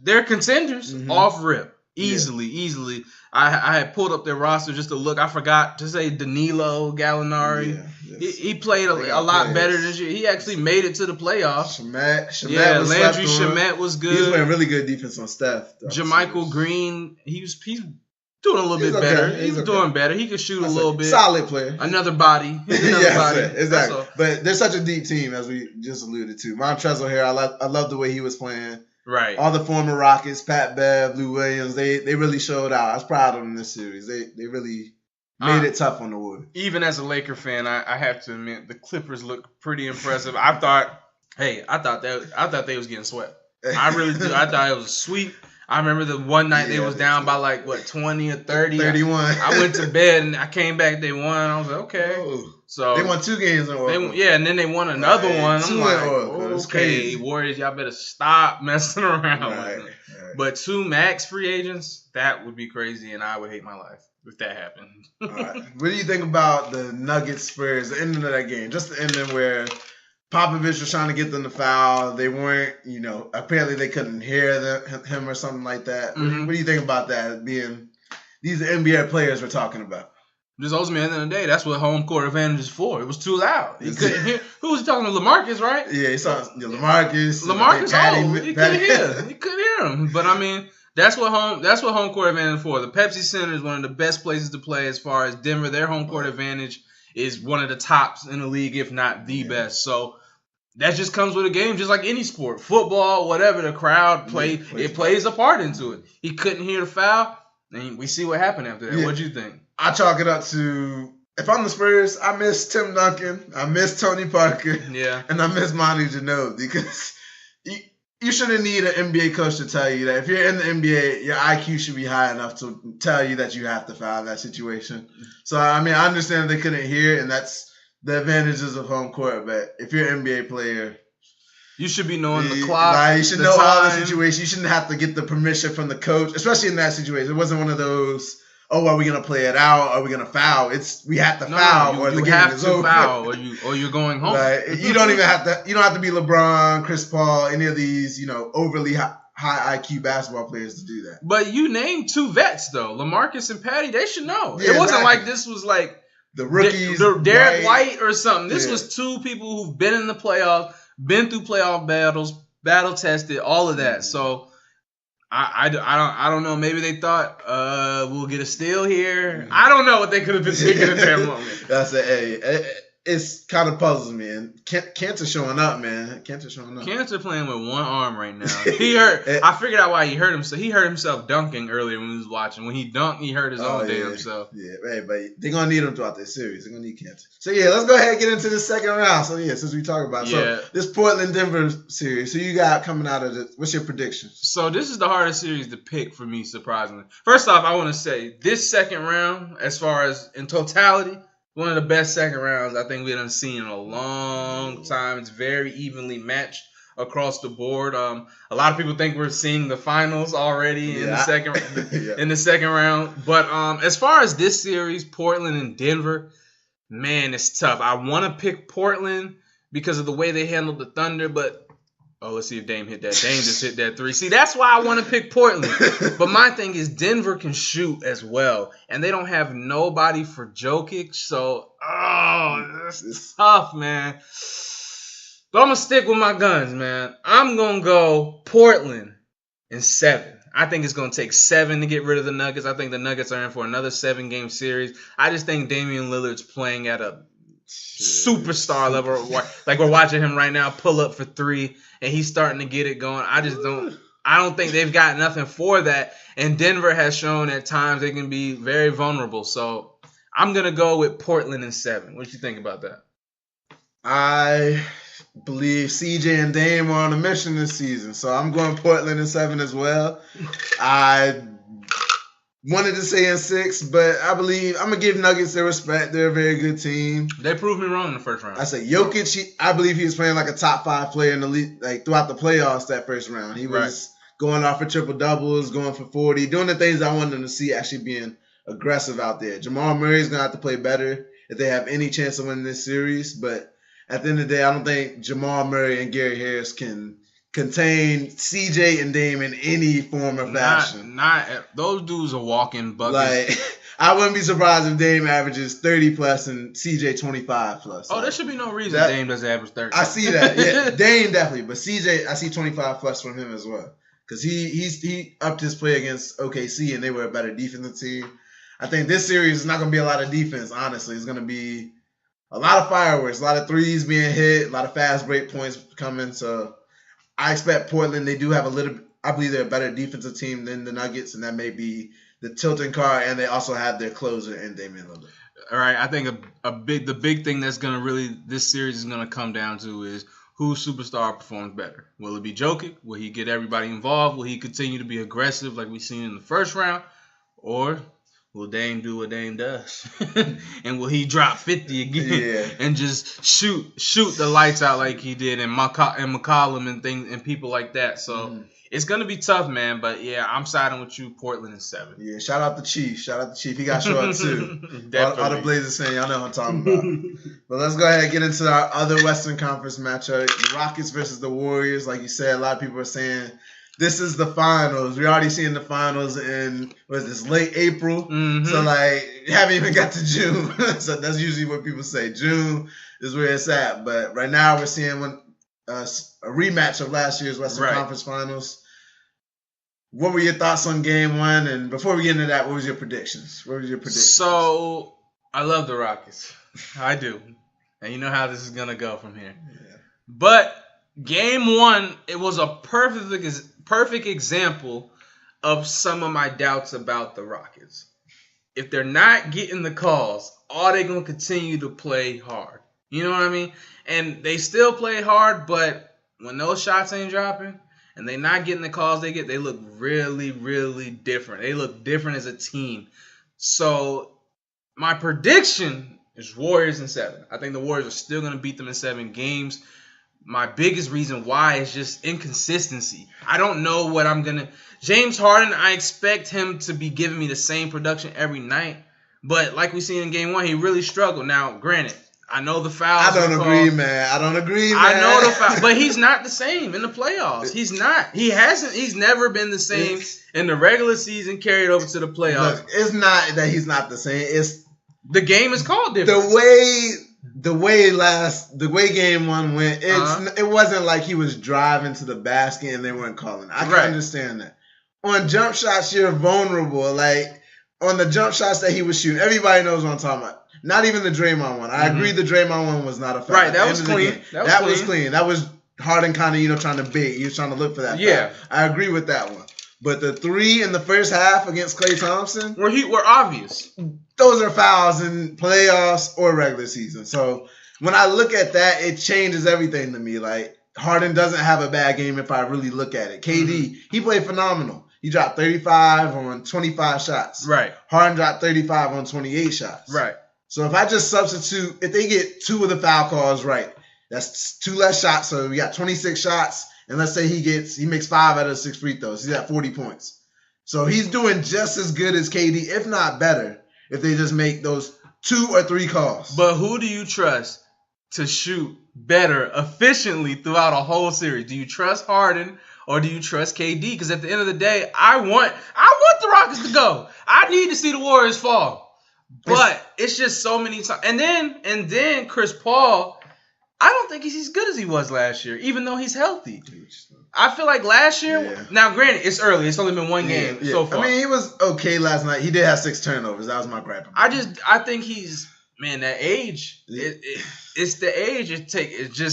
S3: they're
S2: contenders off rip. Easily. I had pulled up their roster just to look. I forgot to say Danilo Gallinari. Yeah, he played a lot better this year. He actually made it to the playoffs.
S3: Shamet
S2: Landry Shamet was good.
S3: He's playing really good defense on Steph.
S2: JaMychal Green, he's doing a little bit better. He's doing better. He can shoot a little bit.
S3: Solid player.
S2: Another body. Body.
S3: Exactly. But they're such a deep team, as we just alluded to. Montrezl here, I love the way he was playing.
S2: Right.
S3: All the former Rockets, Pat Bev, Lou Williams, they really showed out. I was proud of them in this series. They really made it tough on the Warriors. Even
S2: as a Laker fan, I have to admit the Clippers look pretty impressive. I thought they was getting swept. I really do. I thought it was a sweep. I remember the one night they was down by 20 or 30.
S3: 31.
S2: I went to bed and I came back. They won. I was like, okay.
S3: Oh.
S2: So
S3: they won 2 games in Oracle.
S2: And then they won another one. I'm like, okay,
S3: crazy.
S2: Warriors, y'all better stop messing around.
S3: Right.
S2: But 2 max free agents, that would be crazy, and I would hate my life if that happened.
S3: All right. What do you think about the Nuggets Spurs, the ending of that game? Just the ending where Popovich was trying to get them to foul. They weren't, apparently they couldn't hear him or something like that. Mm-hmm. What do you think about that, being these NBA players we're talking about?
S2: Just ultimately, at the end of the day, that's what home court advantage is for. It was too loud. He couldn't hear. Who was he talking to? LaMarcus, right?
S3: Yeah, he saw LaMarcus.
S2: He couldn't hear. He couldn't hear him. But I mean, that's what home court advantage is for. The Pepsi Center is one of the best places to play as far as Denver. Their home court advantage is one of the tops in the league, if not the best. So that just comes with a game, just like any sport, football, whatever. The crowd plays a part into it. He couldn't hear the foul, and we see what happened after that. What'd you think?
S3: I chalk it up to, if I'm the Spurs, I miss Tim Duncan, I miss Tony Parker, and I miss Monty Ginobili, because you shouldn't need an NBA coach to tell you that if you're in the NBA, your IQ should be high enough to tell you that you have to foul in that situation. So, I mean, I understand they couldn't hear, and that's the advantages of home court. But if you're an NBA player,
S2: you should be knowing the clock.
S3: You should know all the situations. You shouldn't have to get the permission from the coach, especially in that situation. It wasn't one of those, oh, are we gonna play it out? Are we gonna foul? It's we have to foul, or the game is over.
S2: Foul, or you're going home.
S3: You don't even have to. You don't have to be LeBron, Chris Paul, any of these, overly high IQ basketball players to do that.
S2: But you named two vets though, LaMarcus and Patty. They should know. It wasn't like this was like
S3: the rookies,
S2: Derek White or something. This was two people who've been in the playoffs, been through playoff battles, battle tested, all of that. So. I don't know. Maybe they thought we'll get a steal here. I don't know what they could have been thinking at that moment.
S3: That's it's kind of puzzles me. And Cantor showing up, man. Cantor showing up.
S2: Cantor playing with one arm right now. He hurt. I figured out why he hurt himself. He hurt himself dunking earlier when he was watching. When he dunked, he hurt his own damn self.
S3: Yeah, right. But they're gonna need him throughout this series. They're gonna need Cantor. So let's go ahead and get into the second round. So since we talk about so this Portland-Denver series, who you got coming out of this? What's your predictions?
S2: So this is the hardest series to pick for me, surprisingly. First off, I want to say this second round, as far as in totality, one of the best second rounds I think we done seen in a long time. It's very evenly matched across the board. A lot of people think we're seeing the finals already in the second round. But as far as this series, Portland and Denver, man, it's tough. I want to pick Portland because of the way they handled the Thunder, but let's see if Dame hit that. Dame just hit that three. See, that's why I want to pick Portland. But my thing is Denver can shoot as well. And they don't have nobody for Jokic. So, it's tough, man. But I'm going to stick with my guns, man. I'm going to go Portland in 7. I think it's going to take 7 to get rid of the Nuggets. I think the Nuggets are in for another 7-game series. I just think Damian Lillard's playing at a superstar level. Like we're watching him right now pull up for 3. And he's starting to get it going. I don't think they've got nothing for that. And Denver has shown at times they can be very vulnerable. So I'm going to go with Portland in 7. What do you think about that?
S3: I believe CJ and Dame are on a mission this season. So I'm going Portland in 7 as well. I wanted to say in 6, but I believe I'm going to give Nuggets their respect. They're a very good team.
S2: They proved me wrong in the first round.
S3: I say Jokic, I believe he was playing like a top 5 player in the league, like throughout the playoffs that first round. He was going off for triple-doubles, going for 40, doing the things I wanted him to see, actually being aggressive out there. Jamal Murray's going to have to play better if they have any chance of winning this series. But at the end of the day, I don't think Jamal Murray and Gary Harris can contain CJ and Dame in any form or fashion.
S2: Those dudes are walking buckets.
S3: Like, I wouldn't be surprised if Dame averages 30 plus and CJ 25 plus.
S2: There should be no reason Dame doesn't average 30.
S3: I see that. Yeah, Dame definitely, but CJ, I see 25 plus from him as well because he upped his play against OKC and they were a better defensive team. I think this series is not going to be a lot of defense. Honestly, it's going to be a lot of fireworks, a lot of threes being hit, a lot of fast break points coming. So I expect Portland, they do have I believe they're a better defensive team than the Nuggets, and that may be the tilting card, and they also have their closer in Damian Lillard.
S2: All right, I think the big thing that's going to really, this series is going to come down to is whose superstar performs better. Will it be Jokic? Will he get everybody involved? Will he continue to be aggressive like we've seen in the first round? Or will Dame do what Dame does? And will he drop 50 again and just shoot the lights out like he did and McCollum and things and people like that? So it's gonna be tough, man. But I'm siding with you, Portland in 7.
S3: Yeah, shout out the Chief. He got show up too. all the Blazers saying, y'all know what I'm talking about. But let's go ahead and get into our other Western Conference matchup: the Rockets versus the Warriors. Like you said, a lot of people are saying this is the finals. We're already seeing the finals in late April. Mm-hmm. So haven't even got to June. So that's usually what people say. June is where it's at. But right now we're seeing a rematch of last year's Western Conference Finals. What were your thoughts on Game 1? And before we get into that, what was your predictions?
S2: So I love the Rockets. I do. And you know how this is gonna go from here. Yeah. But game 1, it was a perfect example of some of my doubts about the Rockets. If they're not getting the calls, are they going to continue to play hard? You know what I mean? And they still play hard, but when those shots ain't dropping and they're not getting the calls they get, they look really, really different. They look different as a team. So my prediction is Warriors in 7. I think the Warriors are still going to beat them in 7 games. My biggest reason why is just inconsistency. I don't know what I'm going to... James Harden, I expect him to be giving me the same production every night. But like we seen in game 1, he really struggled. Now, granted, I know the fouls.
S3: I don't agree, man. I
S2: know the fouls. But he's not the same in the playoffs. He's not. He's never been the same in the regular season carried over to the playoffs.
S3: Look, it's not that he's not the same. It's
S2: the game is called different.
S3: The way game 1 went, it wasn't like he was driving to the basket and they weren't calling. I can understand that. On jump shots, you're vulnerable. Like, on the jump shots that he was shooting, everybody knows what I'm talking about. Not even the Draymond one. I agree the Draymond one was not a foul.
S2: Right, that was clean.
S3: That was clean. That was Harden kind of, trying to bait. He was trying to look for that foul. I agree with that one. But the 3 in the first half against Klay Thompson
S2: were obvious.
S3: Those are fouls in playoffs or regular season. So when I look at that, it changes everything to me. Like, Harden doesn't have a bad game if I really look at it. KD, he played phenomenal. He dropped 35 on 25 shots.
S2: Right.
S3: Harden dropped 35 on 28 shots.
S2: Right.
S3: So if I just substitute, if they get 2 of the foul calls right, that's 2 less shots. So we got 26 shots. And let's say he makes 5 out of 6 free throws. He's at 40 points. So he's doing just as good as KD, if not better, if they just make those 2 or 3 calls.
S2: But who do you trust to shoot better efficiently throughout a whole series? Do you trust Harden or do you trust KD? Because at the end of the day, I want the Rockets to go. I need to see the Warriors fall. But it's just so many times. And then Chris Paul, I don't think he's as good as he was last year, even though he's healthy. I feel like last year, now granted, it's early. It's only been 1 game so far.
S3: I mean, he was okay last night. He did have 6 turnovers. That was my gripe.
S2: I think he's, man, that age, it's the age.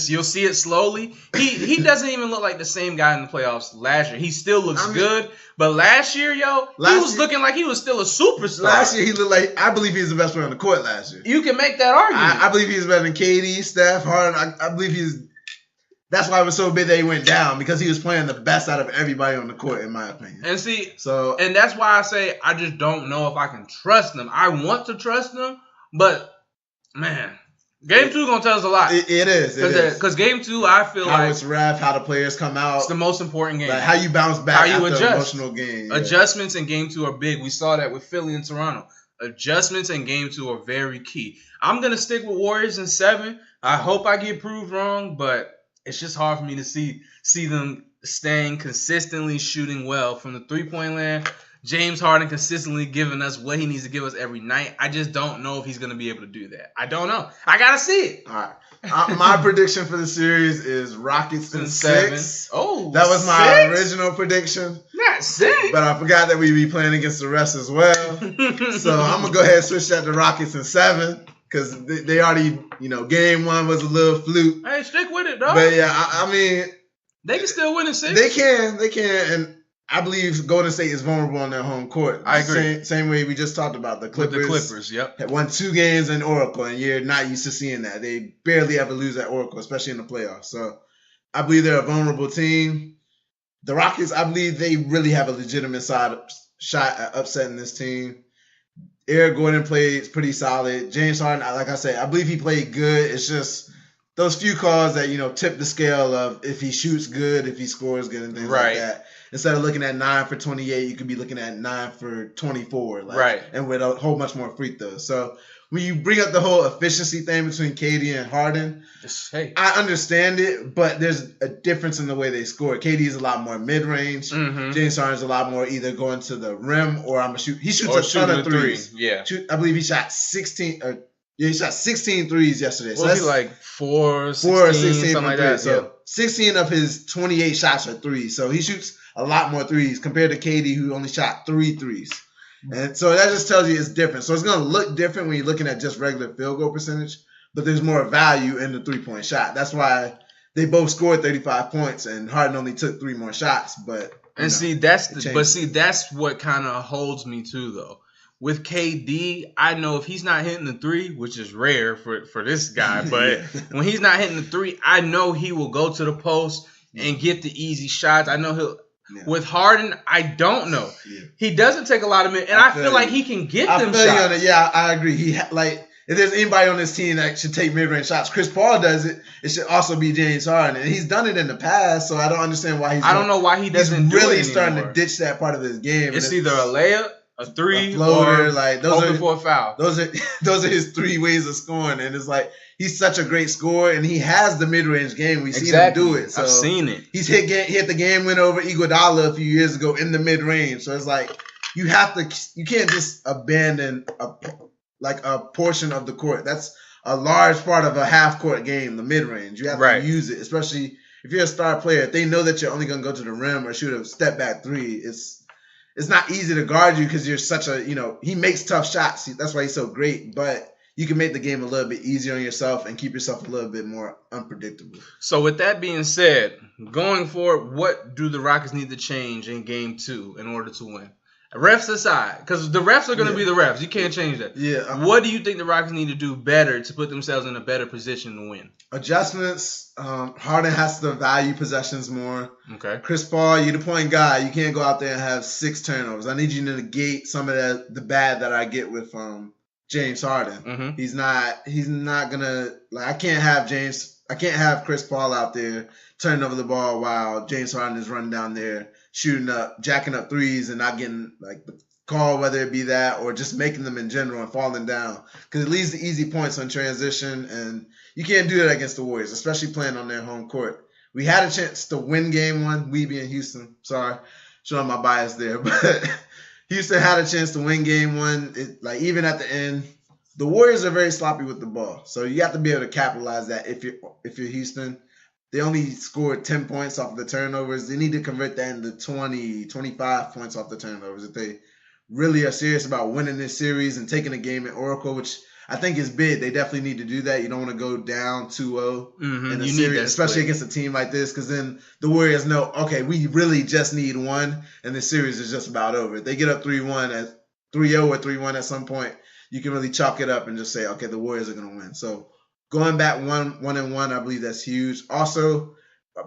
S2: You'll see it slowly. He doesn't even look like the same guy in the playoffs last year. He still looks good. But last year, he was looking like he was still a superstar.
S3: Last year, he looked like, I believe he was the best player on the court last year.
S2: You can make that argument.
S3: I believe he's better than KD, Steph, Harden. I believe that's why it was so big that he went down, because he was playing the best out of everybody on the court, in my opinion.
S2: And that's why I say I just don't know if I can trust them. I want to trust them, but man, game 2 gonna tell us a lot.
S3: It is.
S2: Because game 2, I feel
S3: how it's ref, how the players come out.
S2: It's the most important game.
S3: Like how you bounce back after an emotional game.
S2: Adjustments in game 2 are big. We saw that with Philly and Toronto. Adjustments in game 2 are very key. I'm gonna stick with Warriors in 7. I hope I get proved wrong, but it's just hard for me to see them staying consistently shooting well from the 3-point land. James Harden consistently giving us what he needs to give us every night. I just don't know if he's going to be able to do that. I don't know. I got to see it.
S3: All right. My prediction for the series is Rockets in 6.
S2: Oh,
S3: that was my original prediction.
S2: Not 6.
S3: But I forgot that we'd be playing against the refs as well. So I'm going to go ahead and switch that to Rockets in 7. Because they already, game 1 was a little fluke.
S2: Hey, stick with it, though.
S3: But yeah, I mean,
S2: they can still win in 6.
S3: They can. And I believe Golden State is vulnerable on their home court.
S2: I agree.
S3: Same way we just talked about the Clippers.
S2: With the Clippers, yep.
S3: Had won 2 games in Oracle, and you're not used to seeing that. They barely ever lose at Oracle, especially in the playoffs. So I believe they're a vulnerable team. The Rockets, I believe they really have a legitimate shot at upsetting this team. Eric Gordon played pretty solid. James Harden, like I said, I believe he played good. It's just those few calls that, tip the scale of if he shoots good, if he scores good, and things like that. Instead of looking at 9 for 28, you could be looking at 9 for 24. And with a whole bunch more free throws. So when you bring up the whole efficiency thing between KD and Harden, I understand it, but there's a difference in the way they score. KD is a lot more mid-range. Mm-hmm. James Harden is a lot more either going to the rim or I'm a shoot. He shoots a ton of threes.
S2: Yeah.
S3: I believe he shot 16 he shot 16 threes yesterday.
S2: So that's like 4 or 16 something like that.
S3: So 16 of his 28 shots are threes. So he shoots a lot more threes compared to KD, who only shot 3 threes. And so that just tells you it's different. So it's going to look different when you're looking at just regular field goal percentage, but there's more value in the 3-point shot. That's why they both scored 35 points, and Harden only took 3 more shots. But
S2: that's what kind of holds me too, though. With KD, I know if he's not hitting the 3, which is rare for this guy, but when he's not hitting the 3, I know he will go to the post and get the easy shots. I know he'll. Yeah. With Harden, I don't know. Yeah. He doesn't take a lot of minutes, and I feel like he can get them shots.
S3: Yeah, I agree. If there's anybody on this team that should take mid-range shots, Chris Paul does it. It should also be James Harden, and he's done it in the past. So I don't understand why
S2: I don't know why he doesn't.
S3: He's really
S2: do it
S3: starting to ditch that part of his game.
S2: It's either a layup, a 3,
S3: a floater,
S2: or
S3: like
S2: those are for a foul.
S3: Those are his 3 ways of scoring, and it's like he's such a great scorer, and he has the mid-range game. We've seen him do it. So
S2: I've seen it.
S3: He's hit the game win over Iguodala a few years ago in the mid-range. So it's like you can't just abandon a portion of the court. That's a large part of a half-court game, the mid-range. You have to use it, especially if you're a star player. If they know that you're only going to go to the rim or shoot a step-back 3, it's not easy to guard you because you're such a, he makes tough shots. That's why he's so great. But you can make the game a little bit easier on yourself and keep yourself a little bit more unpredictable.
S2: So with that being said, going forward, what do the Rockets need to change in Game 2 in order to win? Refs aside, because the refs are going to be the refs. You can't change that.
S3: Yeah.
S2: What do you think the Rockets need to do better to put themselves in a better position to win?
S3: Adjustments. Harden has to value possessions more.
S2: Okay.
S3: Chris Paul, you're the point guy. You can't go out there and have 6 turnovers. I need you to negate some of the bad that I get with James Harden.
S2: Mm-hmm.
S3: He's not gonna I can't have Chris Paul out there turning over the ball while James Harden is running down there jacking up 3s and not getting the call, whether it be that or just making them in general and falling down, because it leads to easy points on transition, and you can't do that against the Warriors, especially playing on their home court. We had a chance to win Game 1, we being Houston. Sorry, showing my bias there, but Houston had a chance to win Game 1. Even at the end, the Warriors are very sloppy with the ball, so you have to be able to capitalize that. If you're Houston, they only scored 10 points off the turnovers. They need to convert that into 20, 25 points off the turnovers if they really are serious about winning this series and taking a game at Oracle, which I think is big. They definitely need to do that. You don't want to go down 2-0 in a series, especially against a team like this, because then the Warriors know, okay, we really just need 1, and this series is just about over. If they get up 3-1 at 3-0 or 3-1 at some point, you can really chalk it up and just say, okay, the Warriors are going to win. So going back 1-1, I believe that's huge. Also,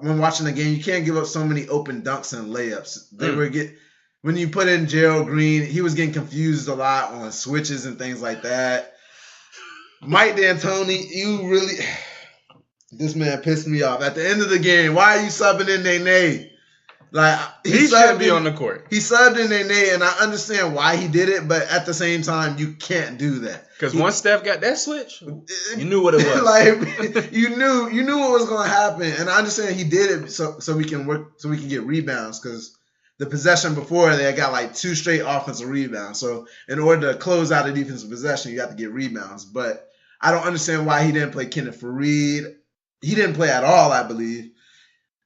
S3: when watching the game, you can't give up so many open dunks and layups. When you put in Gerald Green, he was getting confused a lot on switches and things like that. Mike D'Antoni, this man pissed me off. At the end of the game, why are you subbing in Nene?
S2: He shouldn't be on the court.
S3: He subbed in Nene, and I understand why he did it, but at the same time, you can't do that.
S2: Because once Steph got that switch, you knew what it was.
S3: you knew what was going to happen, and I understand he did it so we can get rebounds, because the possession before they got 2 straight offensive rebounds. So in order to close out a defensive possession, you have to get rebounds. But I don't understand why he didn't play Kenneth Faried. He didn't play at all, I believe.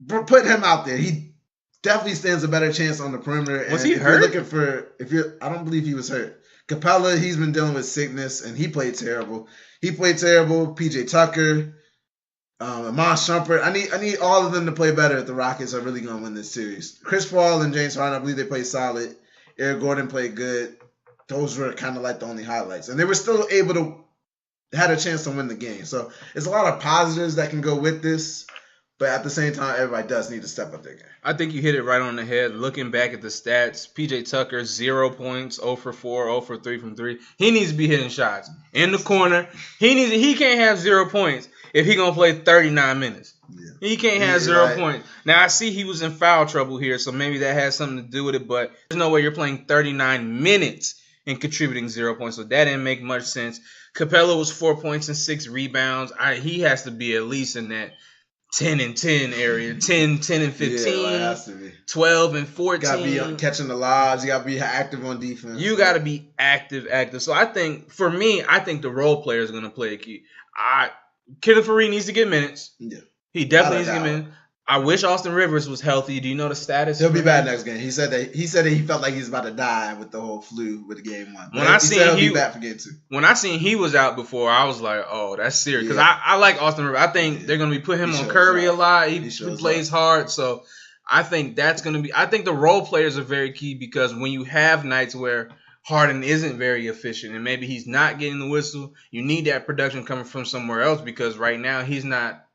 S3: Put him out there. He definitely stands a better chance on the perimeter.
S2: Was he hurt?
S3: I don't believe he was hurt. Capella, he's been dealing with sickness, and he played terrible. PJ Tucker, Iman Shumpert. I need all of them to play better if the Rockets are really going to win this series. Chris Paul and James Harden, I believe they played solid. Eric Gordon played good. Those were kind of the only highlights. And they were still able to had a chance to win the game. So it's a lot of positives that can go with this. But at the same time, everybody does need to step up their game.
S2: I think you hit it right on the head. Looking back at the stats, PJ Tucker, 0 points, 0 for 4, 0 for 3 from 3. He needs to be hitting shots in the corner. He can't have 0 points if he's going to play 39 minutes. Yeah. He can't have 0 points. Now, I see he was in foul trouble here, so maybe that has something to do with it, but there's no way you're playing 39 minutes and contributing 0 points, so that didn't make much sense. Capella was 4 points and 6 rebounds. He has to be at least in that 10 and 10 area, 10 and 15,
S3: yeah, it has to be.
S2: 12 and 14.
S3: Got to be catching the lobs. You got to be active on defense.
S2: You got to be active. So I think, for me, the role player is going to play a key. Kenneth Faried needs to get minutes.
S3: Yeah.
S2: He definitely needs to get minutes. I wish Austin Rivers was healthy. Do you know the status?
S3: He'll be back next game. He said that he felt like he's about to die with the whole flu with the game 1.
S2: When I seen
S3: he'll be back for game 2.
S2: When I seen he was out before, I was like, oh, that's serious. Because I like Austin Rivers. I think they're going to be putting him on Curry a lot. He plays hard. So I think that's going to be – I think the role players are very key because when you have nights where Harden isn't very efficient and maybe he's not getting the whistle, you need that production coming from somewhere else because right now he's not –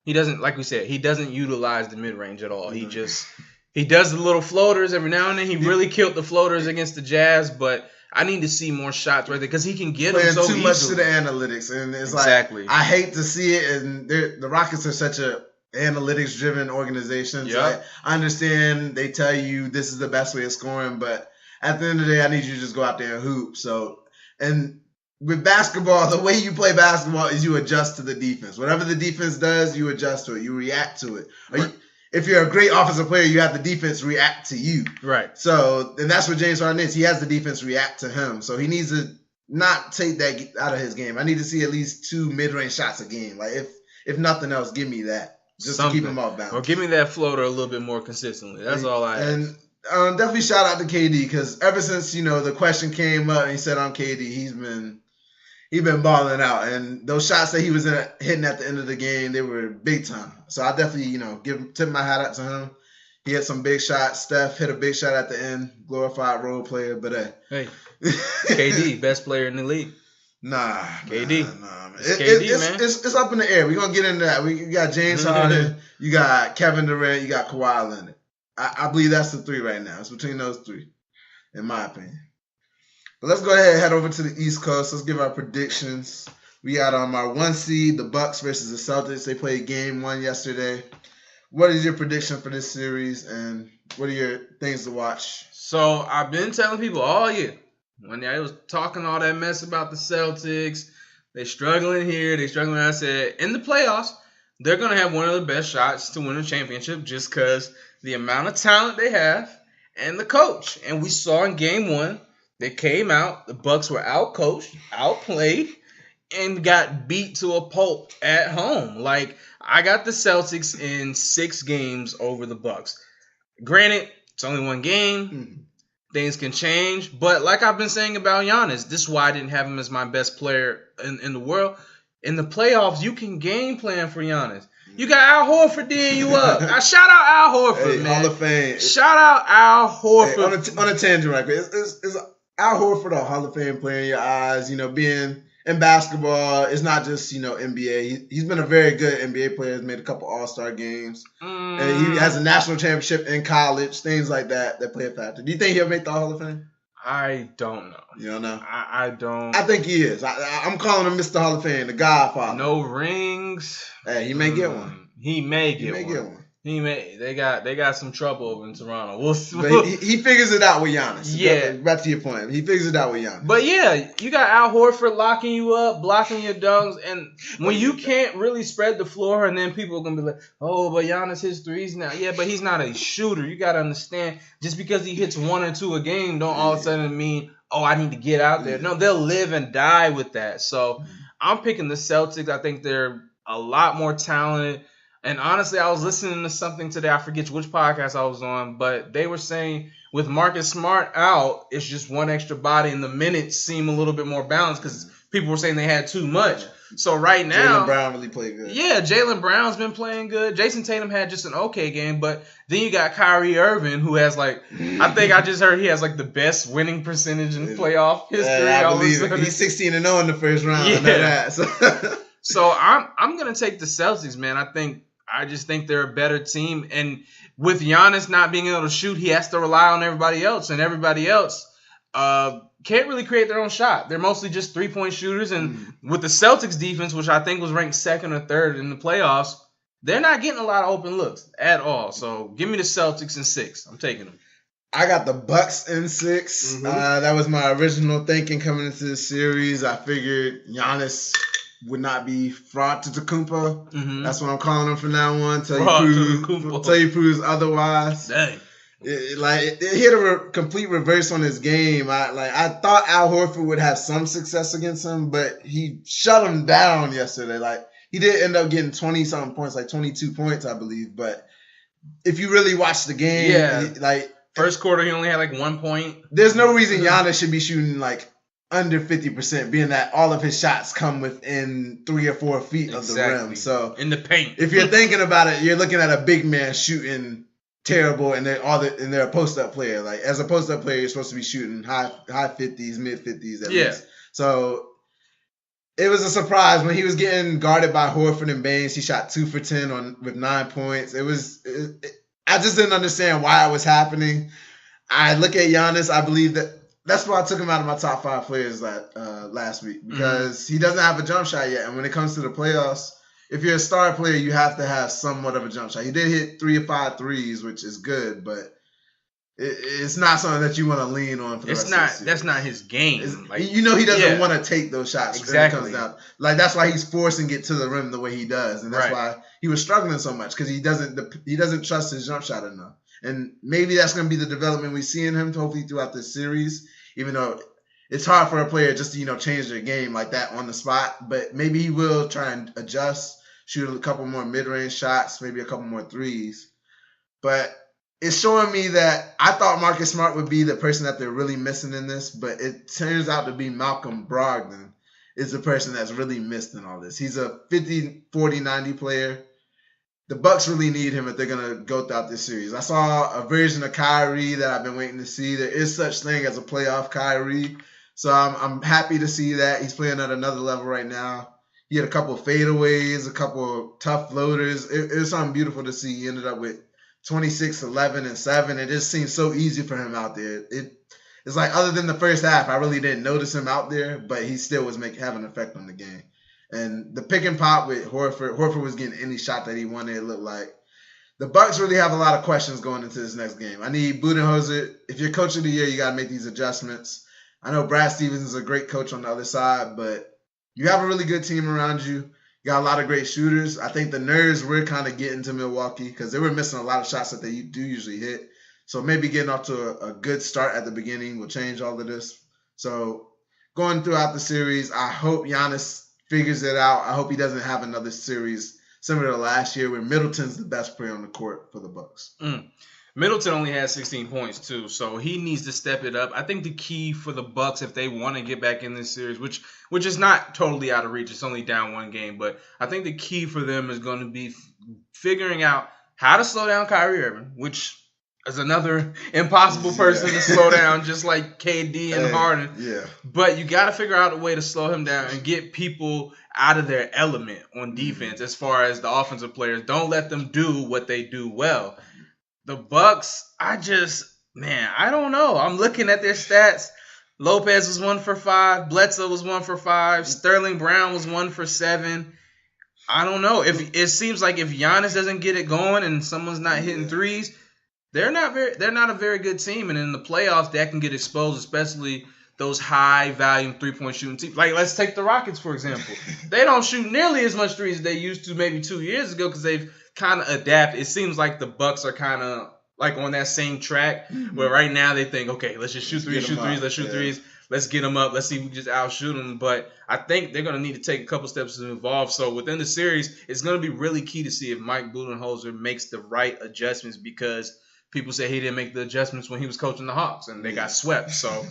S2: he doesn't, like we said, he doesn't utilize the mid-range at all. He does the little floaters every now and then. He really killed the floaters against the Jazz, but I need to see more shots right there because he can get them so easily.
S3: Too much to the analytics, and it's exactly. I hate to see it, and the Rockets are such a analytics-driven organization. So I understand they tell you this is the best way of scoring, but at the end of the day, I need you to just go out there and hoop. So, and with basketball, the way you play basketball is you adjust to the defense. Whatever the defense does, you adjust to it. You react to it. Right. If you're a great offensive player, you have the defense react to you.
S2: Right.
S3: So, and that's what James Harden is. He has the defense react to him. So he needs to not take that out of his game. I need to see at least 2 mid-range shots a game. Like if nothing else, give me that just to keep him off balance.
S2: Or give me that floater a little bit more consistently. That's all I ask.
S3: And definitely shout out to KD because ever since the question came up and he said I'm KD, he's been balling out, and those shots that he was hitting at the end of the game, they were big time. So I definitely, tip my hat out to him. He had some big shots. Steph hit a big shot at the end, glorified role player. But
S2: hey, KD, best player in the league.
S3: Nah,
S2: KD.
S3: Nah, man. It's up in the air. We're gonna get into that. You got James Harden, you got Kevin Durant, you got Kawhi Leonard. I believe that's the 3 right now. It's between those 3, in my opinion. But let's go ahead and head over to the East Coast. Let's give our predictions. We got our 1 seed, the Bucks versus the Celtics. They played game 1 yesterday. What is your prediction for this series, and what are your things to watch?
S2: So I've been telling people all year when I was talking all that mess about the Celtics, they struggling here, they struggling. I said in the playoffs, they're gonna have one of the best shots to win a championship just because the amount of talent they have and the coach. And we saw in game 1. They came out, the Bucks were outcoached, outplayed, and got beat to a pulp at home. Like, I got the Celtics in 6 games over the Bucks. Granted, it's only 1 game. Mm-hmm. Things can change. But like I've been saying about Giannis, this is why I didn't have him as my best player in the world. In the playoffs, you can game plan for Giannis. You got Al Horford D'ing you up. Shout out Al Horford, man.
S3: Hall of Fame.
S2: Shout out Al Horford.
S3: On a tangent right quick. Is Al Horford a Hall of Fame player in your eyes? Being in basketball, it's not just, NBA. He's been a very good NBA player. He's made a couple All-Star games. And he has a national championship in college, things like that play a factor. Do you think he'll make the Hall of Fame?
S2: I don't know.
S3: You don't know?
S2: I don't.
S3: I think he is. I'm calling him Mr. Hall of Fame, the Godfather.
S2: No rings.
S3: Hey, he may get one.
S2: He may get one. They got some trouble over in Toronto. But
S3: he figures it out with Giannis. Yeah. Back to your point. He figures it out with Giannis.
S2: But yeah, you got Al Horford locking you up, blocking your dunks, and when you can't really spread the floor, and then people are gonna be like, "Oh, but Giannis hits threes now." Yeah, but he's not a shooter. You gotta understand. Just because he hits 1 or 2 a game, don't all of a sudden mean, "Oh, I need to get out there." No, they'll live and die with that. So I'm picking the Celtics. I think they're a lot more talented. And honestly, I was listening to something today. I forget which podcast I was on, but they were saying with Marcus Smart out, it's just 1 extra body, and the minutes seem a little bit more balanced because people were saying they had too much. So right now,
S3: Jaylen Brown really played good.
S2: Yeah, Jaylen Brown's been playing good. Jason Tatum had just an okay game, but then you got Kyrie Irving, who has I think I just heard he has the best winning percentage in playoff history.
S3: I believe it. He's 16-0 in the first round. Yeah. I know that.
S2: So I'm gonna take the Celtics, man. I just think they're a better team. And with Giannis not being able to shoot, he has to rely on everybody else. And everybody else can't really create their own shot. They're mostly just 3-point shooters. And with the Celtics defense, which I think was ranked 2nd or 3rd in the playoffs, they're not getting a lot of open looks at all. So give me the Celtics in 6. I'm taking them.
S3: I got the Bucks in 6. Mm-hmm. That was my original thinking coming into this series. I figured Giannis would not be fraud to Tecumpo. Mm-hmm. That's what I'm calling him from now on. Till he proves otherwise.
S2: Dang.
S3: It hit a complete reverse on his game. I thought Al Horford would have some success against him, but he shut him down yesterday. he did end up getting 20-something points, like 22 points, I believe. But if you really watch the game,
S2: first quarter he only had like 1 point.
S3: There's no reason Giannis should be shooting like under 50%, being that all of his shots come within 3 or 4 feet of the rim. So
S2: in the paint,
S3: if you're thinking about it, you're looking at a big man shooting terrible, and they're a post-up player. Like, as a post-up player, you're supposed to be shooting high 50s, mid 50s at least. So it was a surprise when he was getting guarded by Horford and Baines. He shot 2 for 10 with 9 points. I just didn't understand why it was happening. I look at Giannis. I believe that's why I took him out of my top 5 players last week, because he doesn't have a jump shot yet. And when it comes to the playoffs, if you're a star player, you have to have somewhat of a jump shot. He did hit 3 or 5 threes, which is good, but it's not something that you want to lean on for the rest of the season.
S2: That's not his game.
S3: He doesn't want to take those shots.
S2: Exactly.
S3: When it comes down. Like, that's why he's forcing it to the rim the way he does, and that's why he was struggling so much, because he doesn't trust his jump shot enough. And maybe that's going to be the development we see in him, hopefully throughout this series. Even though it's hard for a player just to change their game like that on the spot, but maybe he will try and adjust. Shoot a couple more mid-range shots, maybe a couple more threes. But it's showing me that I thought Marcus Smart would be the person that they're really missing in this, but it turns out to be Malcolm Brogdon is the person that's really missed in all this. He's a 50, 40, 90 player. The Bucks really need him if they're going to go throughout this series. I saw a version of Kyrie that I've been waiting to see. There is such thing as a playoff Kyrie. So I'm happy to see that. He's playing at another level right now. He had a couple of fadeaways, a couple of tough floaters. It was something beautiful to see. He ended up with 26, 11, and 7. It just seemed so easy for him out there. It's like, other than the first half, I really didn't notice him out there, but he still was having an effect on the game. And the pick and pop with Horford was getting any shot that he wanted, it looked like. The Bucks really have a lot of questions going into this next game. I need Budenholzer. If you're coach of the year, you got to make these adjustments. I know Brad Stevens is a great coach on the other side, but you have a really good team around you. You got a lot of great shooters. I think the nerves were kind of getting to Milwaukee because they were missing a lot of shots that they do usually hit. So maybe getting off to a good start at the beginning will change all of this. So going throughout the series, I hope Giannis figures it out. I hope he doesn't have another series similar to last year where Middleton's the best player on the court for the Bucks.
S2: Middleton only has 16 points too, so he needs to step it up. I think the key for the Bucks, if they want to get back in this series, which is not totally out of reach, it's only down 1 game, but I think the key for them is going to be figuring out how to slow down Kyrie Irving, which is another impossible person to slow down, just like KD and Harden.
S3: Yeah.
S2: But you got to figure out a way to slow him down and get people out of their element on defense. As far as the offensive players, don't let them do what they do well. The Bucks, I don't know. I'm looking at their stats. Lopez was 1 for 5. Bledsoe was 1 for 5. Sterling Brown was 1 for 7. I don't know. If it seems like if Giannis doesn't get it going and someone's not hitting threes, they're not a very good team. And in the playoffs, that can get exposed, especially those high volume 3-point shooting teams. Like, let's take the Rockets, for example. They don't shoot nearly as much threes as they used to maybe 2 years ago because they've kind of adapted. It seems like the Bucks are kind of like on that same track where right now they think, okay, let's just shoot threes, let's shoot threes. Let's get them up. Let's see if we just outshoot them. But I think they're going to need to take a couple steps to evolve. So within the series, it's going to be really key to see if Mike Budenholzer makes the right adjustments because people say he didn't make the adjustments when he was coaching the Hawks and they got swept. So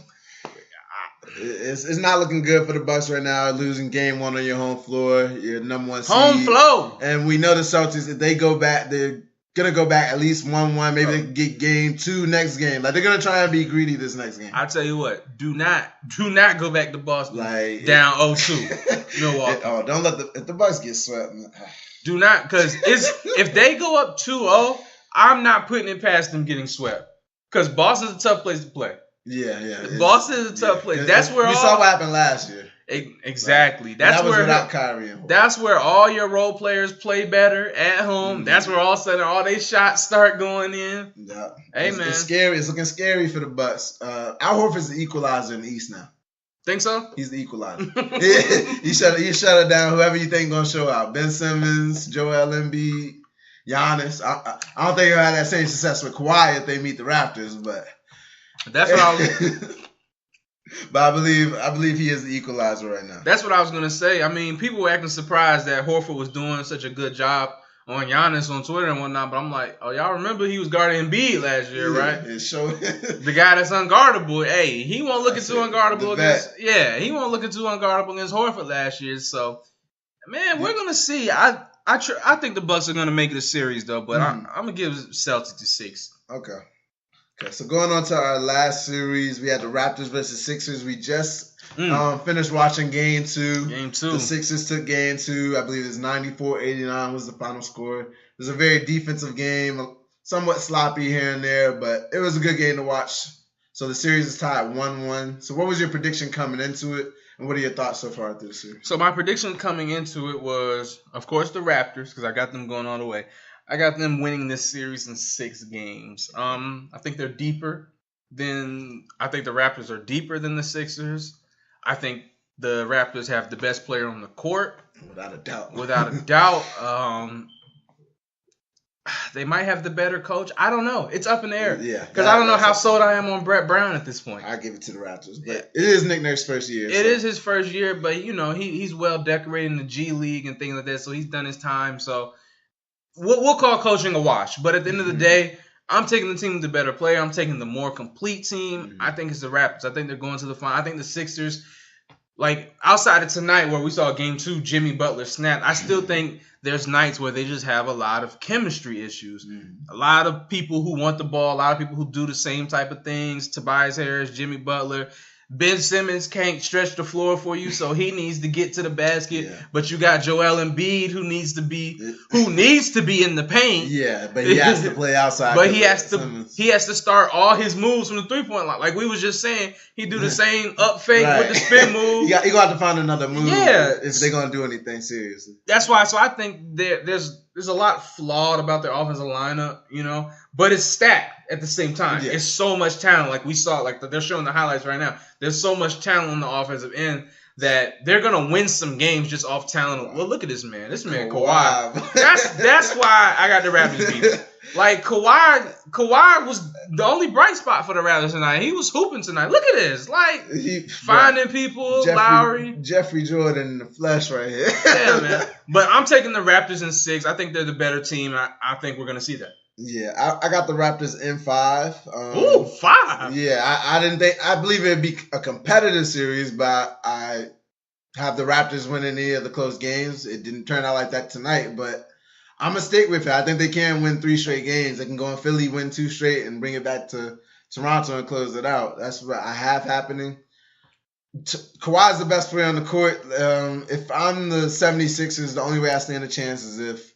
S3: it's not looking good for the Bucks right now. Losing game 1 on your home floor, your number 1 seed.
S2: Home floor.
S3: And we know the Celtics, if they go back, they're going to go back at least 1-1. Maybe they can get game 2 next game. Like, they're going to try and be greedy this next game.
S2: I tell you what, do not go back to Boston down 0-2. Milwaukee.
S3: Don't let if the Bucks get swept.
S2: Do not, because if they go up 2-0, I'm not putting it past them getting swept. Because Boston's a tough place to play.
S3: Yeah.
S2: Boston is a tough place. That's where
S3: we saw what happened last year.
S2: Exactly.
S3: Right. That was without Kyrie.
S2: That's where all your role players play better at home. Mm-hmm. That's where all of a sudden all their shots start going in.
S3: Yeah.
S2: Hey, man.
S3: It's scary. It's looking scary for the Bucks. Al Horford's the equalizer in the East now.
S2: Think so?
S3: He's the equalizer. He shut it down. Whoever you think gonna show out. Ben Simmons, Joel Embiid, Giannis. I don't think he'll have that same success with Kawhi if they meet the Raptors, but
S2: that's what
S3: But I believe he is the equalizer right now.
S2: That's what I was gonna say. I mean, people were acting surprised that Horford was doing such a good job on Giannis on Twitter and whatnot. But I'm like, oh, y'all remember he was guarding Embiid last year, right? The guy that's unguardable. Hey, he won't look too unguardable against. Yeah, he won't look too unguardable against Horford last year. So, man, we're gonna see. I think the Bucks are gonna make it a series though, but I'm gonna give Celtics a 6.
S3: Okay, so going on to our last series, we had the Raptors versus Sixers. We just finished watching Game 2. The Sixers took Game 2. I believe it's 94-89 was the final score. It was a very defensive game, somewhat sloppy here and there, but it was a good game to watch. So the series is tied 1-1. So what was your prediction coming into it, and what are your thoughts so far through the series?
S2: So my prediction coming into it was, of course, the Raptors, because I got them going all the way. I got them winning this series in 6 games. I think they're deeper I think the Raptors are deeper than the Sixers. I think the Raptors have the best player on the court.
S3: Without a
S2: doubt. They might have the better coach. I don't know. It's up in the air.
S3: Yeah.
S2: Because I don't know how sold I am on Brett Brown at this point.
S3: I give it to the Raptors. But it is Nick Nurse's first year.
S2: It is his first year, but, he's well decorated in the G League and things like that, so he's done his time. So we'll call coaching a wash. But at the end of the day, I'm taking the team with the better player. I'm taking the more complete team. I think it's the Raptors. I think they're going to the final. I think the Sixers, like outside of tonight where we saw Game 2, Jimmy Butler snap, I still think there's nights where they just have a lot of chemistry issues. A lot of people who want the ball, a lot of people who do the same type of things. Tobias Harris, Jimmy Butler. Ben Simmons can't stretch the floor for you, so he needs to get to the basket. Yeah. But you got Joel Embiid who needs to be in the paint.
S3: Yeah, but he has to play outside.
S2: But he has to start all his moves from the 3-point line. Like we was just saying, he do the same up fake with the spin move.
S3: You got to have to find another move if they're gonna do anything seriously.
S2: That's why. So I think there's a lot flawed about their offensive lineup, but it's stacked at the same time. Yeah. It's so much talent. Like we saw, like they're showing the highlights right now. There's so much talent on the offensive end that they're gonna win some games just off talent. Well, look at this man. This man, Kawhi. That's why I got the Raptors beat. Like Kawhi was the only bright spot for the Raptors tonight. He was hooping tonight. Look at this. Like finding people, Lowry.
S3: Jeffrey Jordan in the flesh right here.
S2: Yeah, man. But I'm taking the Raptors in 6. I think they're the better team. I think we're gonna see that.
S3: Yeah, I got the Raptors in 5.
S2: 5?
S3: Yeah, I believe it'd be a competitive series, but I have the Raptors winning any of the close games. It didn't turn out like that tonight, but I'm going to stick with it. I think they can win 3 straight games. They can go in Philly, win 2 straight, and bring it back to Toronto and close it out. That's what I have happening. Kawhi's the best player on the court. If I'm the 76ers, the only way I stand a chance is if,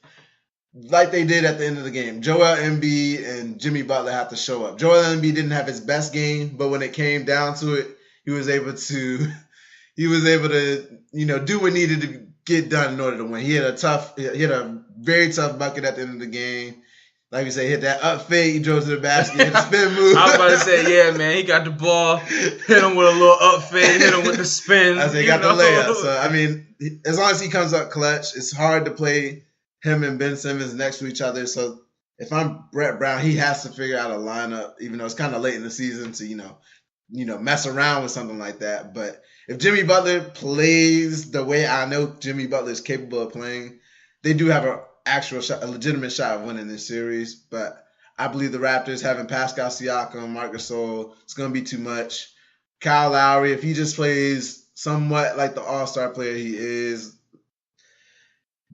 S3: like they did at the end of the game, Joel Embiid and Jimmy Butler have to show up. Joel Embiid didn't have his best game, but when it came down to it, he was able to do what needed to get done in order to win. He hit a very tough bucket at the end of the game. Like we say, hit that up fade, he drove to the basket, hit the spin move.
S2: I was about to say, yeah, man, he got the ball, hit him with a little up fade, hit him with the spin.
S3: I said, he got the layup. So, I mean, as long as he comes up clutch, it's hard to play him and Ben Simmons next to each other. So if I'm Brett Brown, he has to figure out a lineup, even though it's kind of late in the season to, mess around with something like that. But if Jimmy Butler plays the way I know Jimmy Butler is capable of playing, they do have a legitimate shot of winning this series. But I believe the Raptors, having Pascal Siakam, Marc Gasol, it's going to be too much. Kyle Lowry, if he just plays somewhat like the all-star player he is,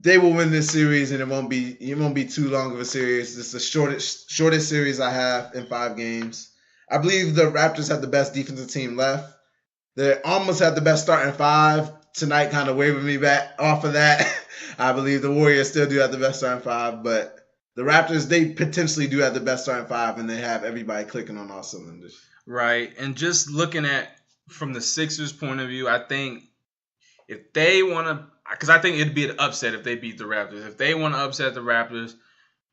S3: they will win this series, and it won't be too long of a series. It's the shortest series I have in 5 games. I believe the Raptors have the best defensive team left. They almost have the best starting 5. Tonight kind of wavered me back off of that. I believe the Warriors still do have the best starting 5, but the Raptors, they potentially do have the best starting 5, and they have everybody clicking on all cylinders.
S2: Right, and just looking at from the Sixers' point of view, I think if they want to, because I think it'd be an upset if they beat the Raptors. If they want to upset the Raptors,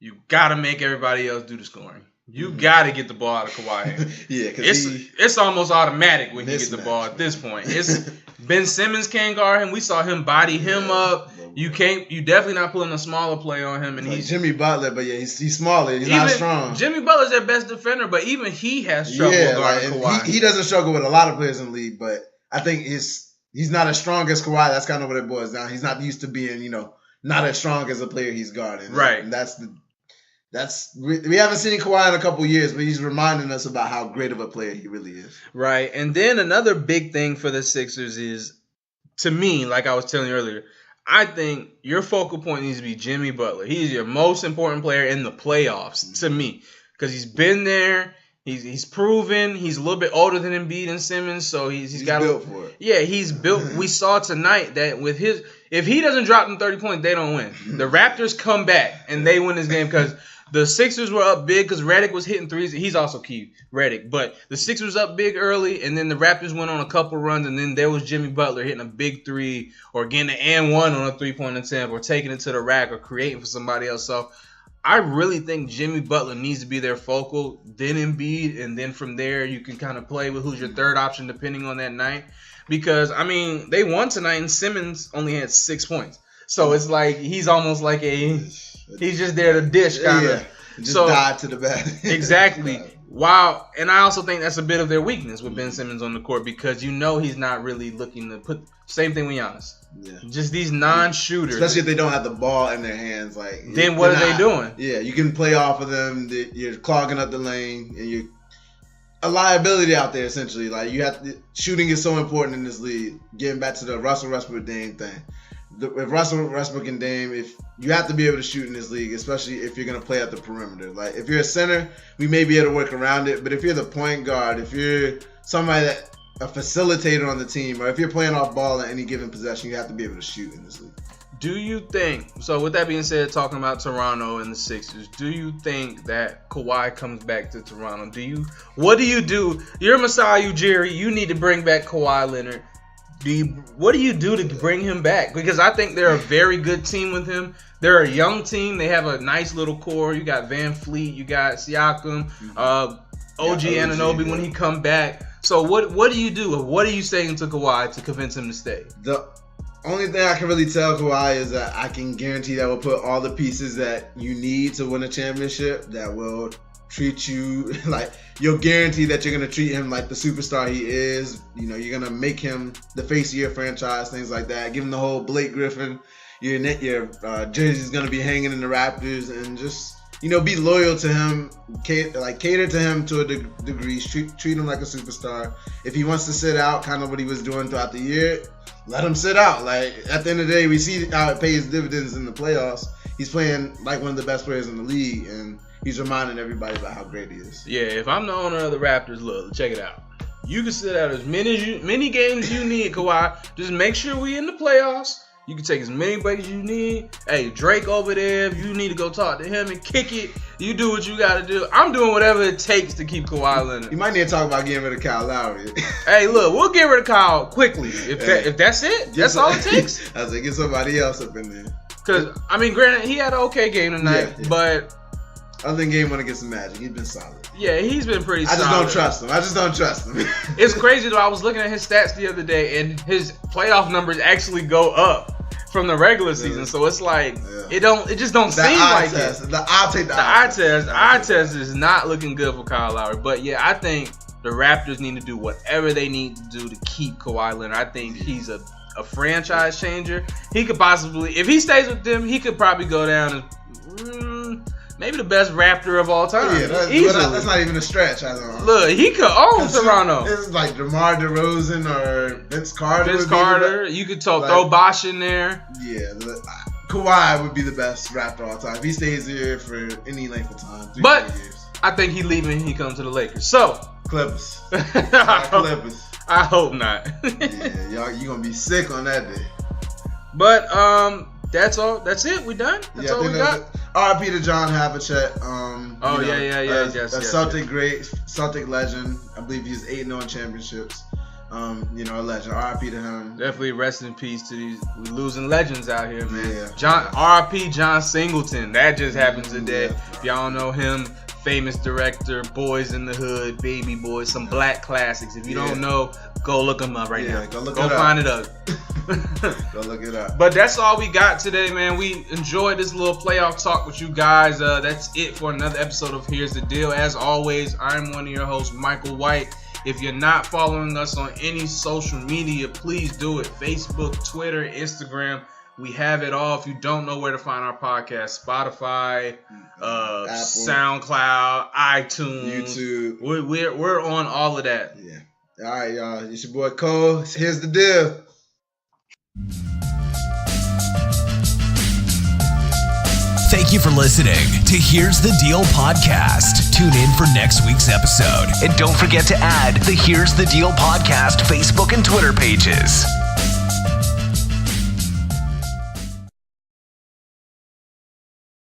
S2: you got to make everybody else do the scoring. You got to get the ball out of Kawhi.
S3: Yeah, because
S2: it's almost automatic when you get the ball at this point. It's Ben Simmons can't guard him. We saw him body him up. You definitely not pulling a smaller play on him. And he's
S3: Jimmy Butler, but yeah, he's smaller. He's not strong.
S2: Jimmy Butler's their best defender, but even he has trouble guarding Kawhi.
S3: He doesn't struggle with a lot of players in the league, but I think he's not as strong as Kawhi. That's kind of what it boils down. He's not used to being, not as strong as a player he's guarding.
S2: Right.
S3: And we haven't seen Kawhi in a couple years, but he's reminding us about how great of a player he really is.
S2: Right. And then another big thing for the Sixers is, to me, like I was telling you earlier, I think your focal point needs to be Jimmy Butler. He's your most important player in the playoffs, to me, because he's been there. He's proven. He's a little bit older than Embiid and Simmons, so he's got
S3: built for it.
S2: Yeah, he's built. We saw tonight that with if he doesn't drop them 30 points, they don't win. The Raptors come back and they win this game because the Sixers were up big because Redick was hitting threes. He's also key, Redick. But the Sixers up big early, and then the Raptors went on a couple runs, and then there was Jimmy Butler hitting a big three or getting an and one on a three-point attempt or taking it to the rack or creating for somebody else. So I really think Jimmy Butler needs to be their focal, then Embiid, and then from there you can kind of play with who's your third option depending on that night. Because, they won tonight, and Simmons only had 6 points. So it's like he's almost like he's just there to dish kind of.
S3: Yeah. Just dive to the bat.
S2: Exactly. Wow. And I also think that's a bit of their weakness with Ben Simmons on the court because he's not really looking to put – same thing with Giannis. Yeah. Just these non-shooters.
S3: Especially if they don't have the ball in their hands.
S2: Then what are they doing?
S3: Yeah, you can play off of them. You're clogging up the lane, and you're a liability out there, essentially. Shooting is so important in this league. Getting back to the Russell Westbrook-Dame thing. With Russell Westbrook and Dame, if you have to be able to shoot in this league, especially if you're going to play at the perimeter. If you're a center, we may be able to work around it. But if you're the point guard, if you're somebody a facilitator on the team, or if you're playing off ball in any given possession, you have to be able to shoot in this league.
S2: Do you think, so with that being said, talking about Toronto and the Sixers, do you think that Kawhi comes back to Toronto? What do you do? You're Masai Ujiri. You need to bring back Kawhi Leonard. What do you do to bring him back? Because I think they're a very good team with him. They're a young team. They have a nice little core. You got Van Fleet. You got Siakam. OG Anunoby when he come back. So what do you do? What are you saying to Kawhi to convince him to stay? The
S3: only thing I can really tell Kawhi is that I can guarantee that we'll put all the pieces that you need to win a championship that will treat you you'll guarantee that you're going to treat him like the superstar he is. You're going to make him the face of your franchise, things like that. Give him the whole Blake Griffin. Your jersey's going to be hanging in the Raptors, and just, be loyal to him, cater to him to a degree, treat him like a superstar. If he wants to sit out, kind of what he was doing throughout the year, let him sit out. At the end of the day, we see how it pays dividends in the playoffs. He's playing like one of the best players in the league, and he's reminding everybody about how great he is.
S2: Yeah, if I'm the owner of the Raptors, look, check it out. You can sit out as many games you need, Kawhi. Just make sure we in the playoffs. You can take as many breaks as you need. Hey, Drake over there, if you need to go talk to him and kick it, you do what you got to do. I'm doing whatever it takes to keep Kawhi Leonard.
S3: You might need to talk about getting rid of Kyle Lowry.
S2: Hey, look, we'll get rid of Kyle quickly. If that's it, that's all it takes.
S3: I was like, get somebody else up in there.
S2: Because, granted, he had an okay game tonight, but...
S3: Other than game 1 against the Magic, he's been solid.
S2: Yeah, he's been pretty solid.
S3: I just don't trust him.
S2: It's crazy, though. I was looking at his stats the other day, and his playoff numbers actually go up from the regular season. So it's it just don't seem like it.
S3: I'll take the eye test.
S2: The eye test is not looking good for Kyle Lowry. But, yeah, I think the Raptors need to do whatever they need to do to keep Kawhi Leonard. I think he's a franchise changer. He could possibly, if he stays with them, he could probably go down as maybe the best Raptor of all time.
S3: Yeah, that's not even a stretch.
S2: Look, he could own Toronto.
S3: It's like DeMar DeRozan or Vince
S2: Carter. You could throw Bosh in there.
S3: Yeah, Kawhi would be the best Raptor of all time if he stays here for any length of time.
S2: 3-4
S3: years.
S2: I think he's leaving. He comes to the Lakers. So
S3: Clippers. Clippers.
S2: I hope not.
S3: Yeah, you gonna be sick on that day.
S2: But that's all. That's it. We done. That's all we got.
S3: R.I.P. to John Havlicek.
S2: Yes.
S3: Celtic great, Celtic legend. I believe he's 8-0 in championships. A legend. R.I.P. to him.
S2: Definitely rest in peace to these. We losing legends out here, man.
S3: Yeah.
S2: R.I.P. John Singleton. That just happened today. Yeah. If y'all don't know him, famous director, Boys in the Hood, Baby Boys, some black classics. If you don't know, go look them up right now. Go find it up.
S3: Go look it up.
S2: But that's all we got today, man. We enjoyed this little playoff talk with you guys. That's it for another episode of Here's the Deal. As always, I'm one of your hosts, Michael White. If you're not following us on any social media, please do it. Facebook, Twitter, Instagram. We have it all. If you don't know where to find our podcast, Spotify, Apple, SoundCloud, iTunes,
S3: YouTube.
S2: We're on all of that.
S3: Yeah. All right, y'all. It's your boy Cole. Here's the deal.
S1: Thank you for listening to Here's the Deal podcast. Tune in for next week's episode. And don't forget to add the Here's the Deal podcast Facebook and Twitter pages.